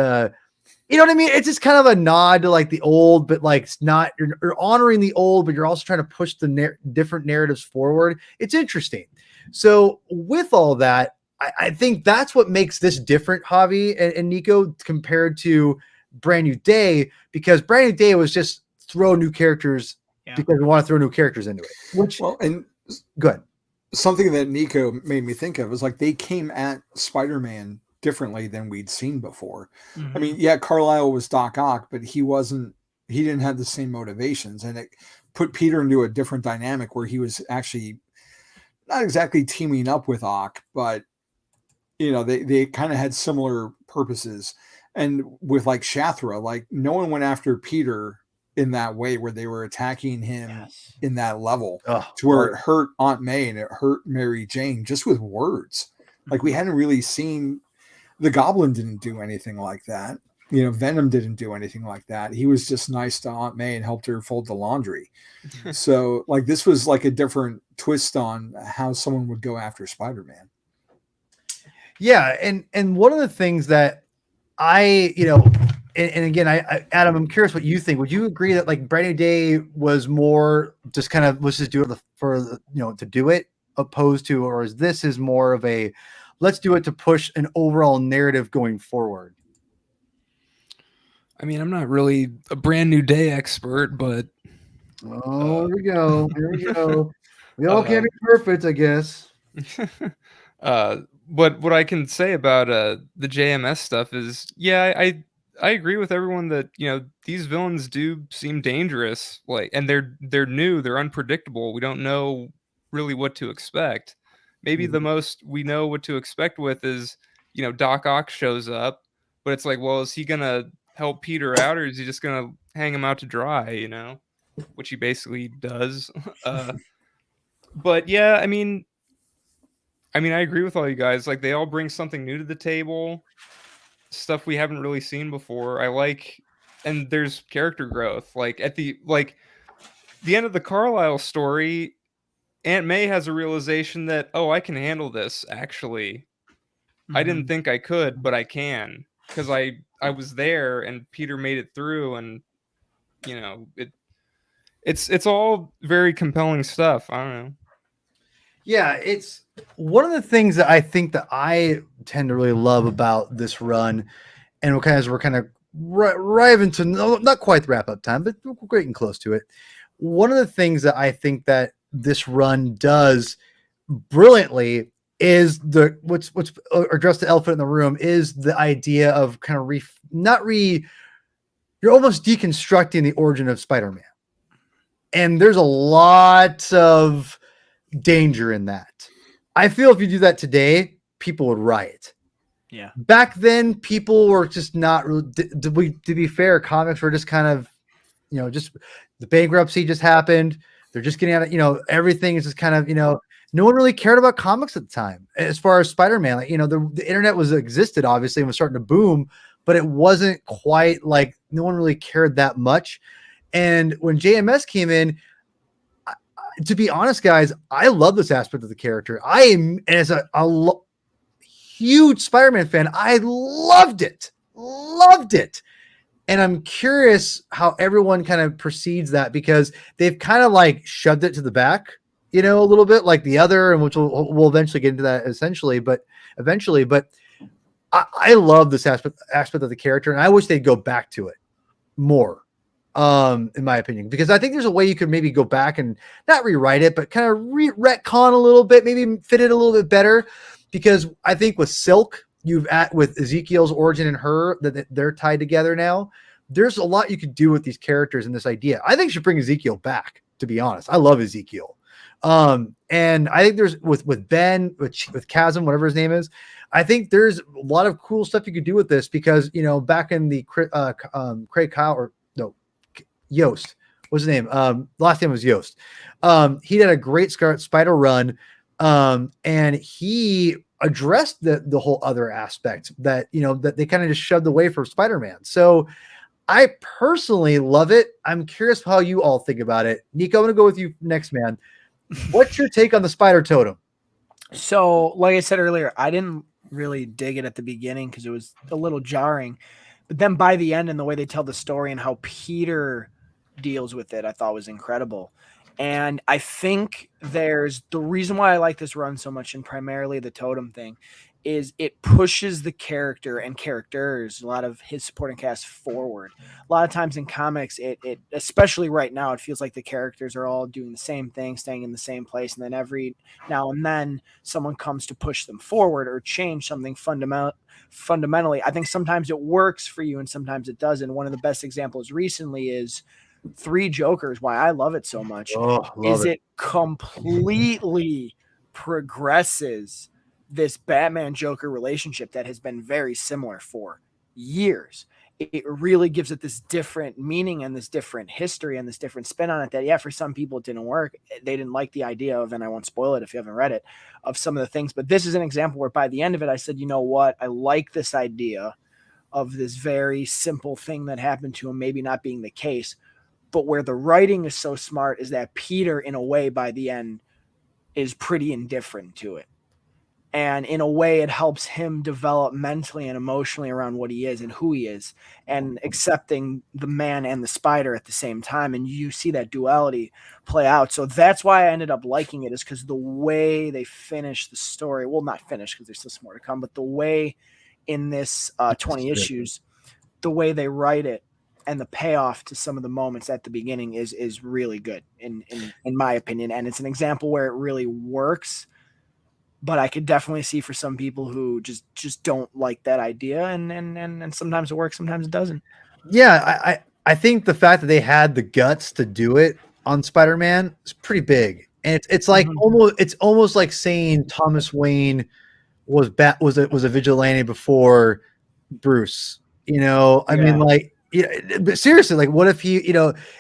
you know what I mean? It's just kind of a nod to like the old, but like it's not, you're honoring the old, but you're also trying to push the different narratives forward. It's interesting. So with all that, I think that's what makes this different, Javi and Nico, compared to Brand New Day, because Brand New Day was just throw new characters because we want to throw new characters into it. And good. Something that Nico made me think of was like they came at Spider-Man differently than we'd seen before. Mm-hmm. I mean, yeah, Carlisle was Doc Ock, but he didn't have the same motivations, and it put Peter into a different dynamic where he was actually not exactly teaming up with Ock, but they kind of had similar purposes. And with like Shathra, like no one went after Peter in that way where they were attacking him in that level to where it hurt Aunt May and it hurt Mary Jane just with words. Like we hadn't really seen. The Goblin didn't do anything like that. Venom didn't do anything like that. He was just nice to Aunt May and helped her fold the laundry. So like this was like a different twist on how someone would go after Spider-Man. Yeah, and one of the things that I, and again, I Adam, I'm curious what you think. Would you agree that like Brand New Day was more just kind of let's just do it for to do it, opposed to, or is this is more of a let's do it to push an overall narrative going forward? I mean, I'm not really a Brand New Day expert, but here we go. We all can't be perfect, I guess. But what I can say about the JMS stuff is, yeah, I agree with everyone that these villains do seem dangerous, like, and they're new, they're unpredictable. We don't know really what to expect. Maybe the most we know what to expect with is Doc Ock shows up, but it's like, well, is he gonna help Peter out, or is he just gonna hang him out to dry? Which he basically does. But yeah, I mean, I agree with all you guys. Like, they all bring something new to the table, stuff we haven't really seen before. I like, and there's character growth. Like at the end of the Carlisle story, Aunt May has a realization that, oh, I can handle this. Actually, I didn't think I could, but I can, because I was there, and Peter made it through, and it's all very compelling stuff. I don't know. Yeah, it's one of the things that I think that I tend to really love about this run, and we're kind of arriving to not quite the wrap up time, but we're getting close to it. One of the things that I think that this run does brilliantly is what's addressed the elephant in the room is the idea of kind of you're almost deconstructing the origin of Spider-Man, and there's a lot of danger in that. I feel if you do that today, people would riot. Yeah. Back then, people were just not really. To be fair, comics were just kind of, just the bankruptcy just happened. They're just getting out of, everything is just kind of, no one really cared about comics at the time. As far as Spider-Man, like, the internet existed obviously and was starting to boom, but it wasn't quite like no one really cared that much. And when JMS came in, to be honest, guys, I love this aspect of the character. I am, as a huge Spider-Man fan, I loved it. And I'm curious how everyone kind of perceives that, because they've kind of like shoved it to the back, a little bit like the other, and which we'll eventually get into that eventually. But I love this aspect of the character, and I wish they'd go back to it more, in my opinion, because I think there's a way you could maybe go back and not rewrite it, but kind of retcon a little bit, maybe fit it a little bit better. Because I think with Silk, with Ezekiel's origin and her, that they're tied together now. There's a lot you could do with these characters and this idea. I think you should bring Ezekiel back, to be honest. I love Ezekiel. And I think there's with Ben, with Chasm, whatever his name is, I think there's a lot of cool stuff you could do with this, because, back in the Craig Kyle, or no, Yost, what's his name? Last name was Yost. He did a great Spider run. And he addressed the whole other aspect that, that they kind of just shoved away from Spider-Man. So I personally love it. I'm curious how you all think about it. Nico, I'm going to go with you next, man. What's your take on the Spider Totem? So, like I said earlier, I didn't really dig it at the beginning because it was a little jarring. But then by the end, and the way they tell the story and how Peter deals with it, I thought was incredible. And I think there's the reason why I like this run so much, and primarily the totem thing, is it pushes the character and characters, a lot of his supporting cast, forward. A lot of times in comics, it especially right now, it feels like the characters are all doing the same thing, staying in the same place, and then every now and then someone comes to push them forward or change something fundamentally. I think sometimes it works for you and sometimes it doesn't. One of the best examples recently is 3 Jokers. Why I love it so much is it completely progresses this Batman Joker relationship that has been very similar for years. It really gives it this different meaning and this different history and this different spin on it that, yeah, for some people it didn't work. They didn't like the idea of, and I won't spoil it if you haven't read it, of some of the things. But this is an example where by the end of it, I said, you know what? I like this idea of this very simple thing that happened to him maybe not being the case. But where the writing is so smart is that Peter, in a way, by the end, is pretty indifferent to it. And in a way, it helps him develop mentally and emotionally around what he is and who he is, and accepting the man and the spider at the same time. And you see that duality play out. So that's why I ended up liking it, is because the way they finish the story, well, not finish because there's still some more to come, but the way in this 20 issues, the way they write it, and the payoff to some of the moments at the beginning is really good in my opinion. And it's an example where it really works, but I could definitely see for some people who just don't like that idea. And sometimes it works, sometimes it doesn't. Yeah. I think the fact that they had the guts to do it on Spider-Man is pretty big. And it's like almost like saying Thomas Wayne was a vigilante before Bruce, I mean, like, but seriously, like, what if he,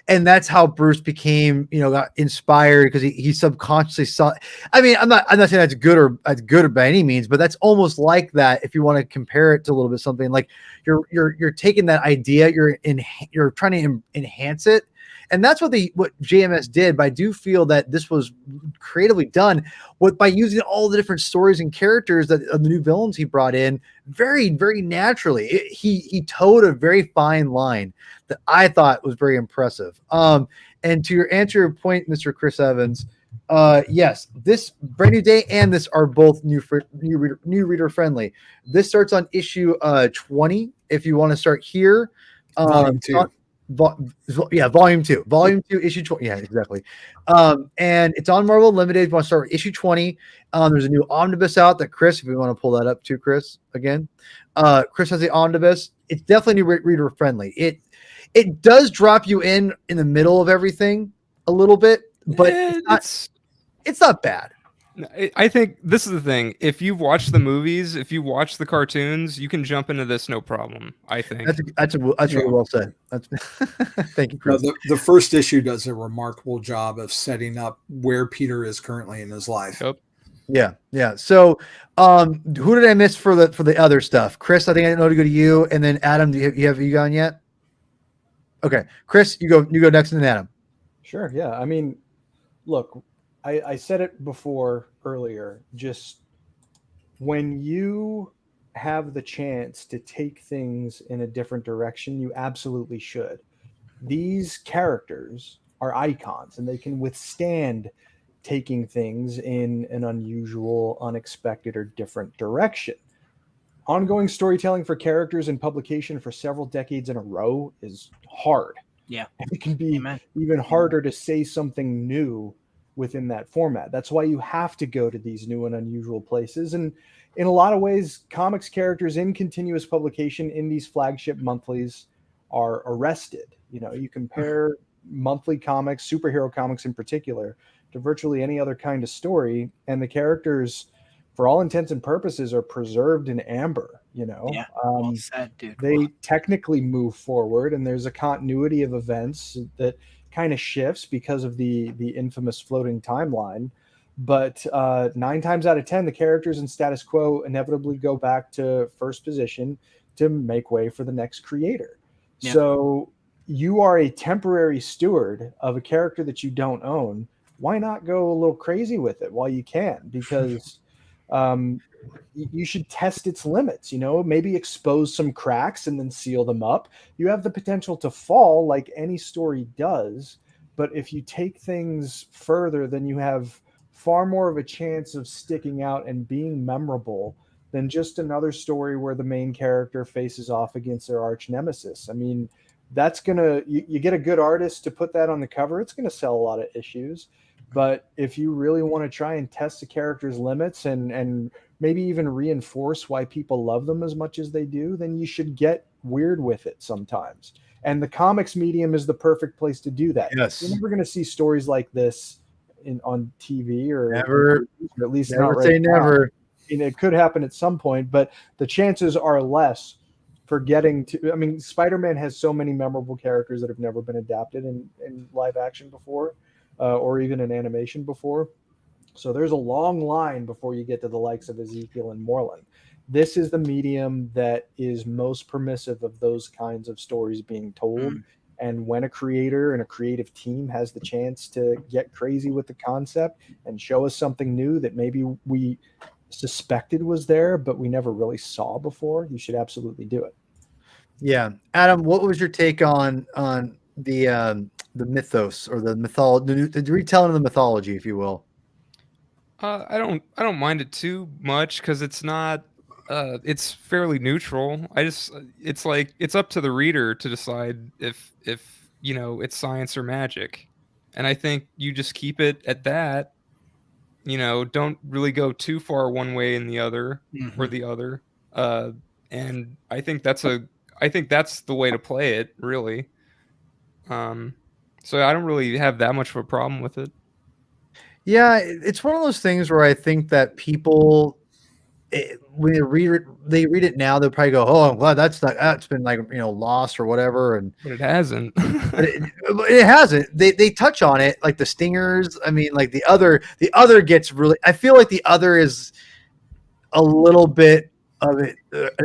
and that's how Bruce became, got inspired, because he subconsciously saw. I mean, I'm not saying that's good by any means, but that's almost like that. If you want to compare it to a little bit something like you're taking that idea, you're trying to enhance it, and that's what JMS did. But I do feel that this was creatively done by using all the different stories and characters of the new villains he brought in very, very naturally. He towed a very fine line that I thought was very impressive. And to answer your point, Mr. Chris Evans, yes, this Brand New Day and this are both new reader friendly. This starts on issue 20. If you want to start here, Volume 2. Volume 2, issue 20. Yeah, exactly. And it's on Marvel Unlimited. If you want to start with issue 20, there's a new omnibus out that Chris, if we want to pull that up too, Chris, again, Chris has the omnibus. It's definitely reader friendly. It does drop you in the middle of everything a little bit, but it's not bad. I think this is the thing. If you've watched the movies, if you watch the cartoons, you can jump into this no problem. I think that's really well said. Thank you, Chris. The first issue does a remarkable job of setting up where Peter is currently in his life. Yep. Yeah. So, who did I miss for the other stuff? Chris, I think I know to go to you, and then Adam. Have you gone yet? Okay, Chris, you go next, and then Adam. Sure. Yeah. I mean, look, I said it before earlier, just when you have the chance to take things in a different direction, you absolutely should. These characters are icons and they can withstand taking things in an unusual, unexpected, or different direction. Ongoing storytelling for characters in publication for several decades in a row is hard. Yeah. And it can be Amen. even harder to say something new within that format. That's why you have to go to these new and unusual places. And in a lot of ways, comics characters in continuous publication in these flagship monthlies are arrested. You know, you compare monthly comics, superhero comics in particular, to virtually any other kind of story, and the characters, for all intents and purposes, are preserved in amber. You know, Yeah, well said, dude. they technically move forward, and there's a continuity of events that kind of shifts because of the infamous floating timeline. But 9 times out of 10, the characters in status quo inevitably go back to first position to make way for the next creator. Yeah. So you are a temporary steward of a character that you don't own. Why not go a little crazy with it while you can? Because you should test its limits, you know, maybe expose some cracks and then seal them up. You have the potential to fall like any story does, but if you take things further, then you have far more of a chance of sticking out and being memorable than just another story where the main character faces off against their arch nemesis. I mean, that's gonna, you get a good artist to put that on the cover, it's gonna sell a lot of issues. But if you really want to try and test the character's limits and maybe even reinforce why people love them as much as they do, then you should get weird with it sometimes. And the comics medium is the perfect place to do that. Yes. You're never going to see stories like this on TV or Never, or at least never not right say now. never. I mean, it could happen at some point, but the chances are less for getting to. I mean, Spider-Man has so many memorable characters that have never been adapted in live action before. Or even in animation before. So there's a long line before you get to the likes of Ezekiel and Moreland. This is the medium that is most permissive of those kinds of stories being told. And when a creator and a creative team has the chance to get crazy with the concept and show us something new that maybe we suspected was there, but we never really saw before, you should absolutely do it. Yeah. Adam, what was your take on the mythos or the mythology, the retelling of the mythology, if you will? I don't mind it too much because it's not. It's fairly neutral. It's like it's up to the reader to decide if you know it's science or magic, and I think you just keep it at that. You know, don't really go too far one way and the other or the other. And I think that's the way to play it, really. So I don't really have that much of a problem with it. Yeah, it's one of those things where I think that people, when they read it now, they'll probably go, "Oh, I'm glad that's been like lost or whatever." And But it hasn't. but it hasn't. They touch on it like the stingers. I mean, like the other gets really. I feel like the other is a little bit of an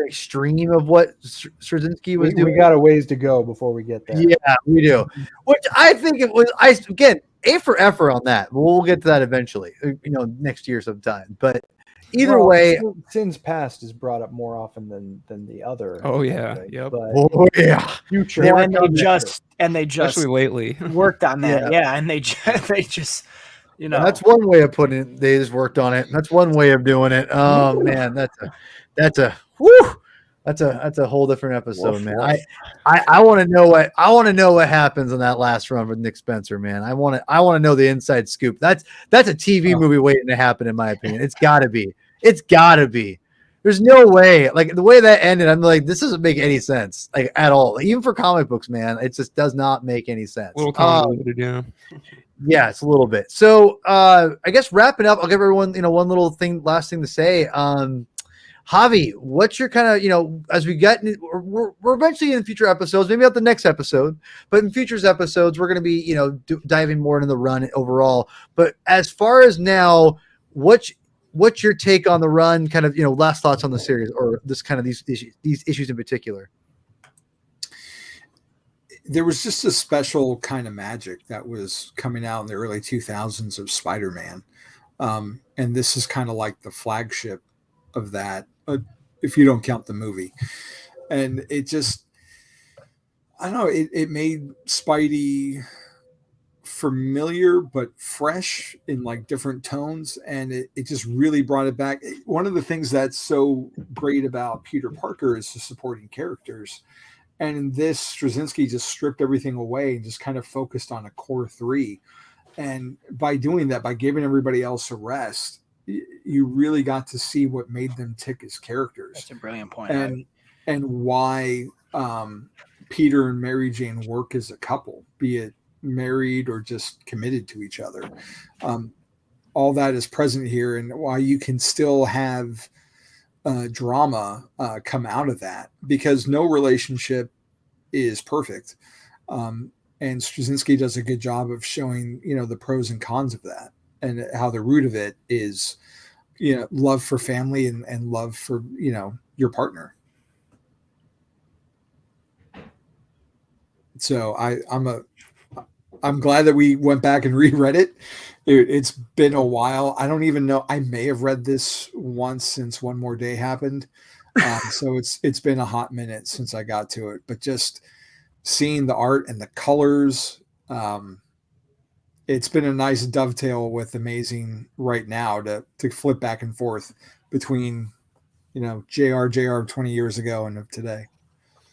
extreme of what Straczynski was doing. We got a ways to go before we get there. Yeah, we do. Which I think it was. Again, A for effort on that. We'll get to that eventually. Next year sometime. But either way, Sin's Past is brought up more often than the other. Oh yeah, yep. But future. And they just Especially lately worked on that. Yeah, and they just and that's one way of putting it. They just worked on it. That's one way of doing it. Oh man, that's a whole different episode, man. I want to know what happens in that last run with Nick Spencer, man. I want to know the inside scoop. That's a TV movie waiting to happen, in my opinion. It's gotta be. There's no way. Like the way that ended, I'm like, this doesn't make any sense, like at all. Like, even for comic books, man, it just does not make any sense. A little convoluted, yeah. Yeah, it's a little bit. So I guess wrapping up, I'll give everyone one little last thing to say. Javi, what's your kind of, as we get, we're eventually in future episodes, maybe not the next episode, but in future episodes, we're going to be, diving more into the run overall. But as far as now, what's your take on the run, kind of, last thoughts on the series or this kind of these issues in particular? there was just a special kind of magic that was coming out in the early 2000s of Spider-Man. And this is kind of like the flagship of that, if you don't count the movie. And it just, I don't know, it made Spidey familiar but fresh in like different tones, and it just really brought it back. One of the things that's so great about Peter Parker is the supporting characters, and in this, Straczynski just stripped everything away and just kind of focused on a core three. And by doing that, by giving everybody else a rest, you really got to see what made them tick as characters. That's a brilliant point. And why Peter and Mary Jane work as a couple, be it married or just committed to each other. All that is present here, and why you can still have drama come out of that, because no relationship is perfect. And Straczynski does a good job of showing, the pros and cons of that, and how the root of it is, love for family and love for, your partner. So I'm glad that we went back and reread it. It's been a while. I don't even know. I may have read this once since One More Day happened. So it's been a hot minute since I got to it. But just seeing the art and the colors, it's been a nice dovetail with Amazing right now to flip back and forth between, JR 20 years ago and of today.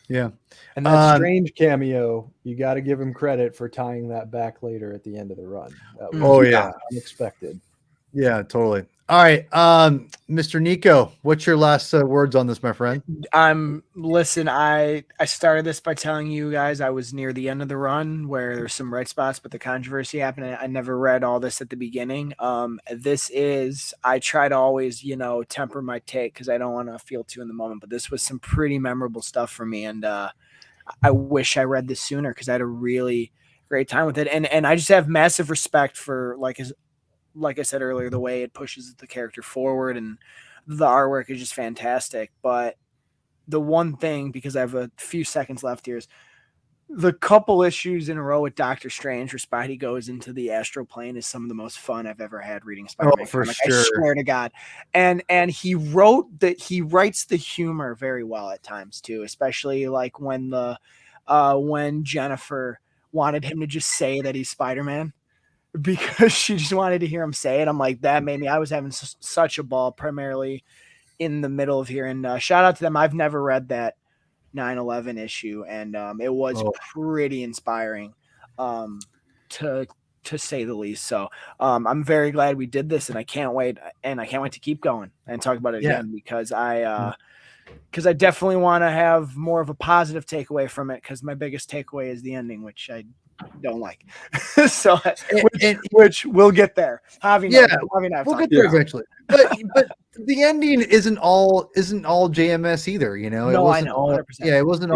Yeah. And that Strange cameo, you got to give him credit for tying that back later at the end of the run. That was unexpected. Yeah, totally. All right. Mr. Nico, what's your last words on this, my friend? Listen, I started this by telling you guys I was near the end of the run where there's some bright spots, but the controversy happened. I never read all this at the beginning. I try to always, temper my take because I don't want to feel too in the moment, but this was some pretty memorable stuff for me. And I wish I read this sooner because I had a really great time with it. And I just have massive respect for, like I said earlier, the way it pushes the character forward, and the artwork is just fantastic. But the one thing, because I have a few seconds left here, is the couple issues in a row with Doctor Strange where Spidey goes into the astral plane is some of the most fun I've ever had reading Spider-Man. Oh, for comic. sure. I swear to God. And he writes the humor very well at times too, especially like when Jennifer wanted him to just say that he's Spider-Man, because she just wanted to hear him say it. I'm like, that made me, I was having such a ball, primarily in the middle of here. And shout out to them. I've never read that 9/11 issue, and it was pretty inspiring, to say the least. So I'm very glad we did this, and I can't wait to keep going and talk about it again, because I definitely want to have more of a positive takeaway from it, because my biggest takeaway is the ending, which I don't like. So which we'll get there. We'll get there eventually. But the ending isn't all JMS either, No, I know. 100%. Yeah, it wasn't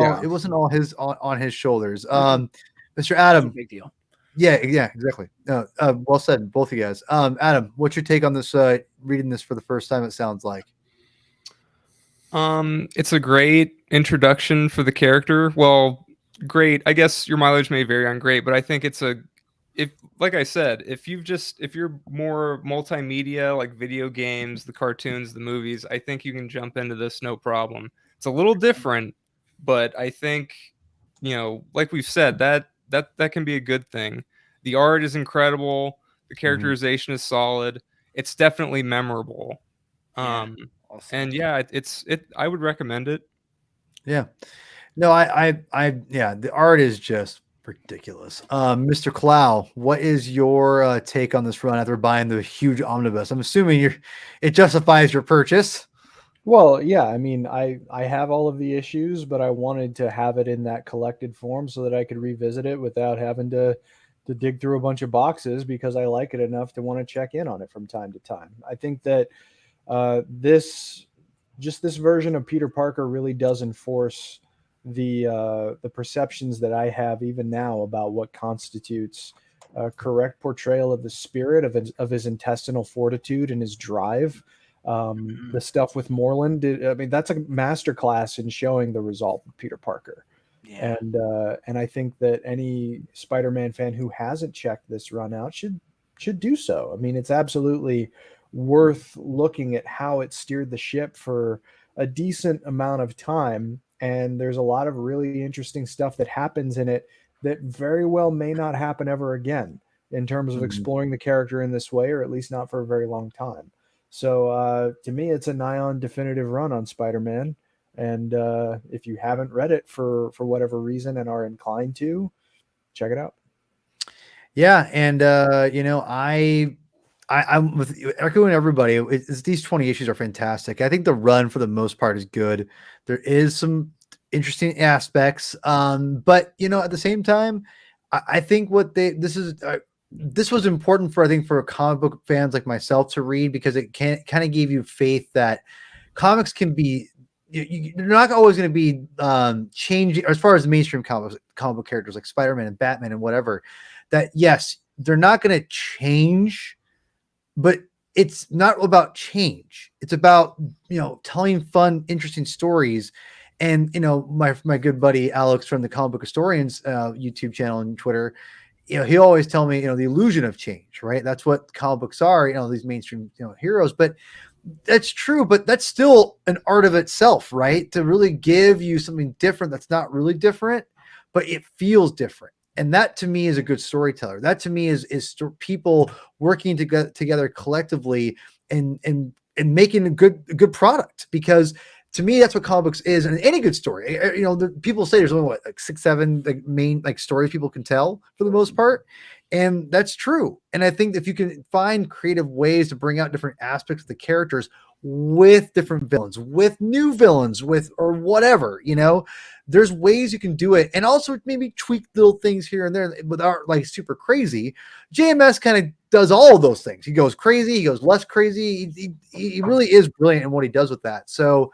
all his on his shoulders. Mr. Adam, big deal. Yeah, exactly. Well said, both of you guys. Adam, what's your take on this? Reading this for the first time, it sounds like. It's a great introduction for the character. Well, great. I guess your mileage may vary on great, but I think like I said, if you're more multimedia, like video games, the cartoons, the movies, I think you can jump into this no problem. It's a little different, but I think, like we've said, that can be a good thing. The art is incredible. The characterization is solid. It's definitely memorable. Awesome. And I would recommend it. Yeah. No, the art is just ridiculous. Mr. Clow, what is your take on this run after buying the huge omnibus? I'm assuming it justifies your purchase. Well, yeah, I mean, I have all of the issues, but I wanted to have it in that collected form so that I could revisit it without having to dig through a bunch of boxes, because I like it enough to want to check in on it from time to time. I think that this version of Peter Parker really does enforce the perceptions that I have even now about what constitutes a correct portrayal of the spirit of his intestinal fortitude and his drive. The stuff with Moreland, that's a masterclass in showing the resolve of Peter Parker. Yeah. And I think that any Spider-Man fan who hasn't checked this run out should do so. I mean, it's absolutely worth looking at how it steered the ship for a decent amount of time, and there's a lot of really interesting stuff that happens in it that very well may not happen ever again in terms of exploring the character in this way, or at least not for a very long time. So to me, it's a nigh on definitive run on Spider-Man. And if you haven't read it for whatever reason and are inclined to, check it out. Yeah, and I'm with you, echoing everybody. These 20 issues are fantastic. I think the run for the most part is good. There is some interesting aspects, but at the same time, I think this was important for, I think, for comic book fans like myself to read, because it kind of gave you faith that comics can be. You're not always going to be changing as far as mainstream comic book characters like Spider-Man and Batman and whatever. That yes, they're not going to change, but it's not about change. It's about telling fun, interesting stories. And my good buddy Alex from the Comic Book Historians YouTube channel and Twitter, he always tell me the illusion of change, right? That's what comic books are. These mainstream heroes, but that's true, but that's still an art of itself, right? To really give you something different that's not really different, but it feels different. And that to me is a good storyteller. That to me is people working together collectively and making a good product. Because to me, that's what comic books is, and any good story. People say there's only like 6, 7 main stories people can tell for the most part. And that's true. And I think if you can find creative ways to bring out different aspects of the characters with different villains, with new villains, or whatever, there's ways you can do it. And also maybe tweak little things here and there without super crazy. JMS kind of does all of those things. He goes crazy. He goes less crazy. He really is brilliant in what he does with that. So,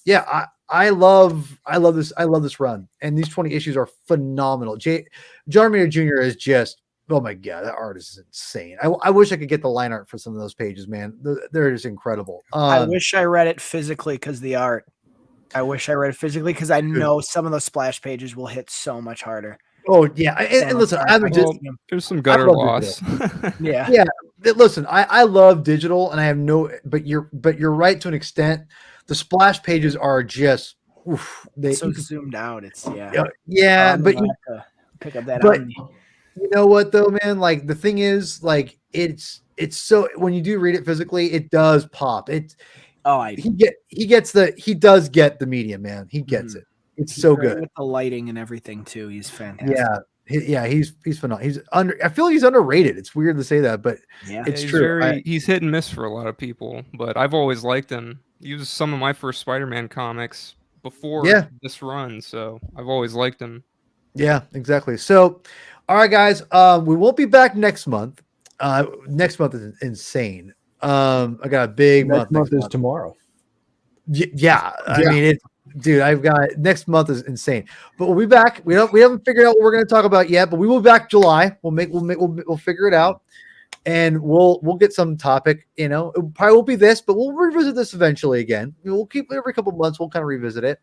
yeah, I love this. I love this run, and these 20 issues are phenomenal. John Romita Jr. is just, oh my god, that art is insane. I wish I could get the line art for some of those pages, man. They're just incredible. I wish I read it physically because the art. I wish I read it physically because I know some of those splash pages will hit so much harder. Oh yeah, and listen, there's some gutter loss. Yeah. Listen, I love digital, and I have but you're right to an extent. The splash pages are just zoomed out. It's but you pick up that. But you know what though, man? Like the thing is, like it's so when you do read it physically, it does pop. He does get the medium, man. He gets it. He's so good with the lighting and everything too. He's fantastic. He's phenomenal. I feel like he's underrated. It's weird to say that, but it's true. He's hit and miss for a lot of people, but I've always liked him. He was some of my first Spider-Man comics before this run, so I've always liked him. Yeah, exactly. So, all right, guys, we won't be back next month. Next month is insane. I got a big month. Next month is tomorrow. Yeah. I mean, I've got next month is insane. But we'll be back. We haven't figured out what we're going to talk about yet, but we will be back July. We'll figure it out. And we'll get some topic, it probably won't be this, but we'll revisit this eventually again. We'll keep every couple of months. We'll kind of revisit it.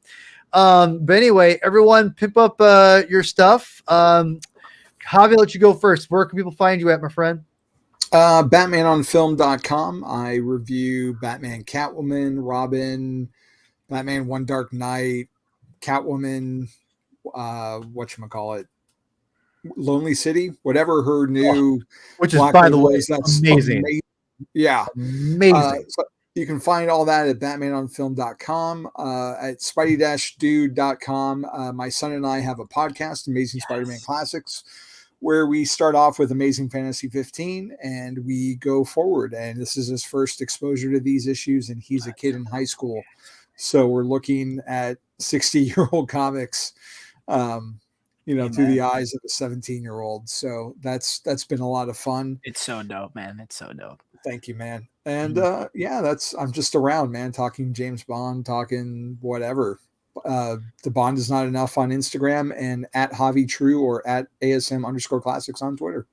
But anyway, everyone pimp up your stuff. Javi, I'll let you go first. Where can people find you at, my friend? BatmanOnFilm.com. I review Batman, Catwoman, Robin, Batman, One Dark Knight, Catwoman, whatchamacallit, Lonely City, whatever her new, which is, by the way, that's amazing. Yeah, amazing. So you can find all that at BatmanOnFilm.com, at Spidey-Dude.com. My son and I have a podcast, Amazing Spider-Man Classics, where we start off with Amazing Fantasy 15 and we go forward. And this is his first exposure to these issues, and he's a kid in high school, so we're looking at 60-year-old comics. Through the eyes of a 17-year-old. So that's been a lot of fun. It's so dope, man. It's so dope. Thank you, man. And I'm just around, man, talking James Bond, talking whatever. The Bond is not enough on Instagram, and at Javi True or at ASM_classics on Twitter.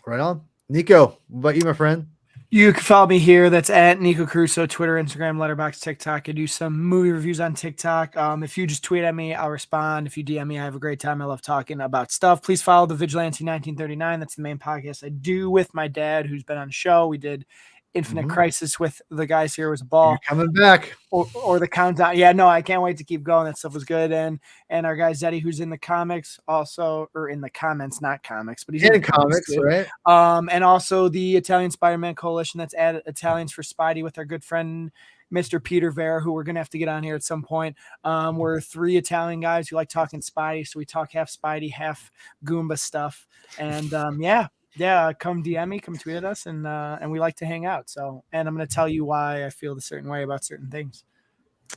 Right on. Nico, what about you, my friend? You can follow me here. That's at Nico Crusoe, Twitter, Instagram, Letterboxd, TikTok. I do some movie reviews on TikTok. If you just tweet at me, I'll respond. If you DM me, I have a great time. I love talking about stuff. Please follow the Vigilante 1939. That's the main podcast I do with my dad, who's been on the show. We did Infinite Crisis with the guys here. It was a ball. You're coming back. Or the countdown. Yeah, no, I can't wait to keep going. That stuff was good. And our guy Zeddy, who's in the comics also, or in the comments, not comics, but he's in the comics, right? And also the Italian Spider-Man Coalition, that's at Italians for Spidey, with our good friend Mr. Peter Vera, who we're gonna have to get on here at some point. We're 3 Italian guys who like talking Spidey, so we talk half Spidey, half Goomba stuff. And come DM me, come tweet at us, and we like to hang out. So, and I'm going to tell you why I feel a certain way about certain things.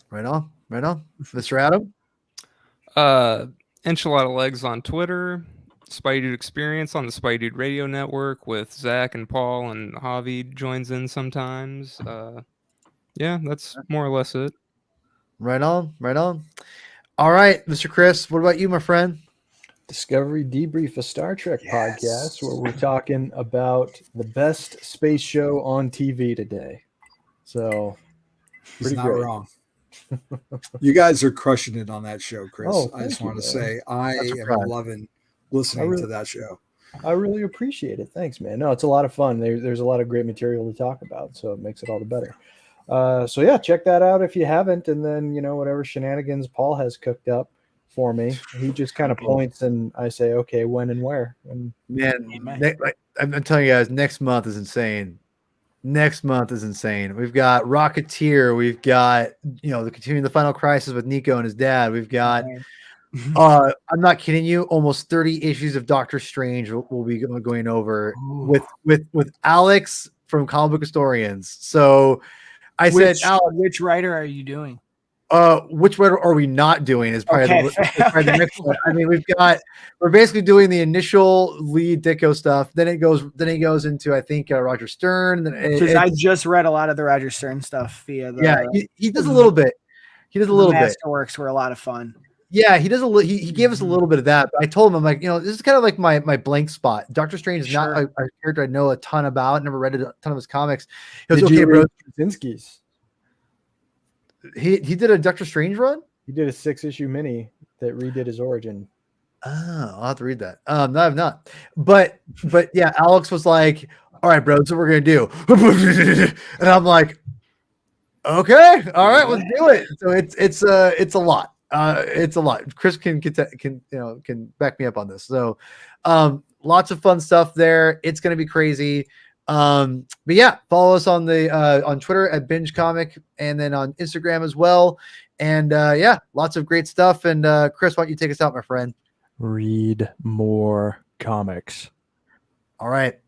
Right on. Mr. Adam? Enchilada Legs on Twitter, Spidey Dude Experience on the Spidey Dude Radio Network with Zach and Paul, and Javi joins in sometimes. That's more or less it. Right on. All right, Mr. Chris, what about you, my friend? Discovery Debrief, a Star Trek podcast where we're talking about the best space show on TV today. So, pretty not wrong. You guys are crushing it on that show, Chris. I just want to say I am loving listening to that show. I really appreciate it. Thanks, man. No, it's a lot of fun. There's a lot of great material to talk about, so it makes it all the better. Check that out if you haven't, and then whatever shenanigans Paul has cooked up for me, he just kind of points and I say, okay, when and where. And I'm telling you guys, next month is insane. We've got Rocketeer, we've got the continuing the Final Crisis with Nico and his dad. We've got I'm not kidding you, almost 30 issues of Doctor Strange we'll be going over with Alex from Comic Book Historians. So I said, Alex, which writer are you doing? Which one are we not doing is probably the next one. I mean, we're basically doing the initial lead Ditko stuff. Then he goes into, I think, Roger Stern. Because I just read a lot of the Roger Stern stuff via he does a little bit. Masterworks were a lot of fun. Yeah, he does he gave us a little bit of that. But I told him, I'm like, this is kind of like my blank spot. Doctor Strange is not a character I know a ton about. Never read a ton of his comics. He was okay, bro. Straczynski's. He did a Doctor Strange run? He did a 6-issue mini that redid his origin. Oh, I'll have to read that. No, I've not. But yeah, Alex was like, all right, bro, that's what we're gonna do. And I'm like, okay, all right, let's do it. So it's a lot. It's a lot. Chris can back me up on this. So lots of fun stuff there. It's gonna be crazy. But yeah, follow us on Twitter at Binge Comic, and then on Instagram as well. And lots of great stuff. And Chris, why don't you take us out, my friend? Read more comics. All right.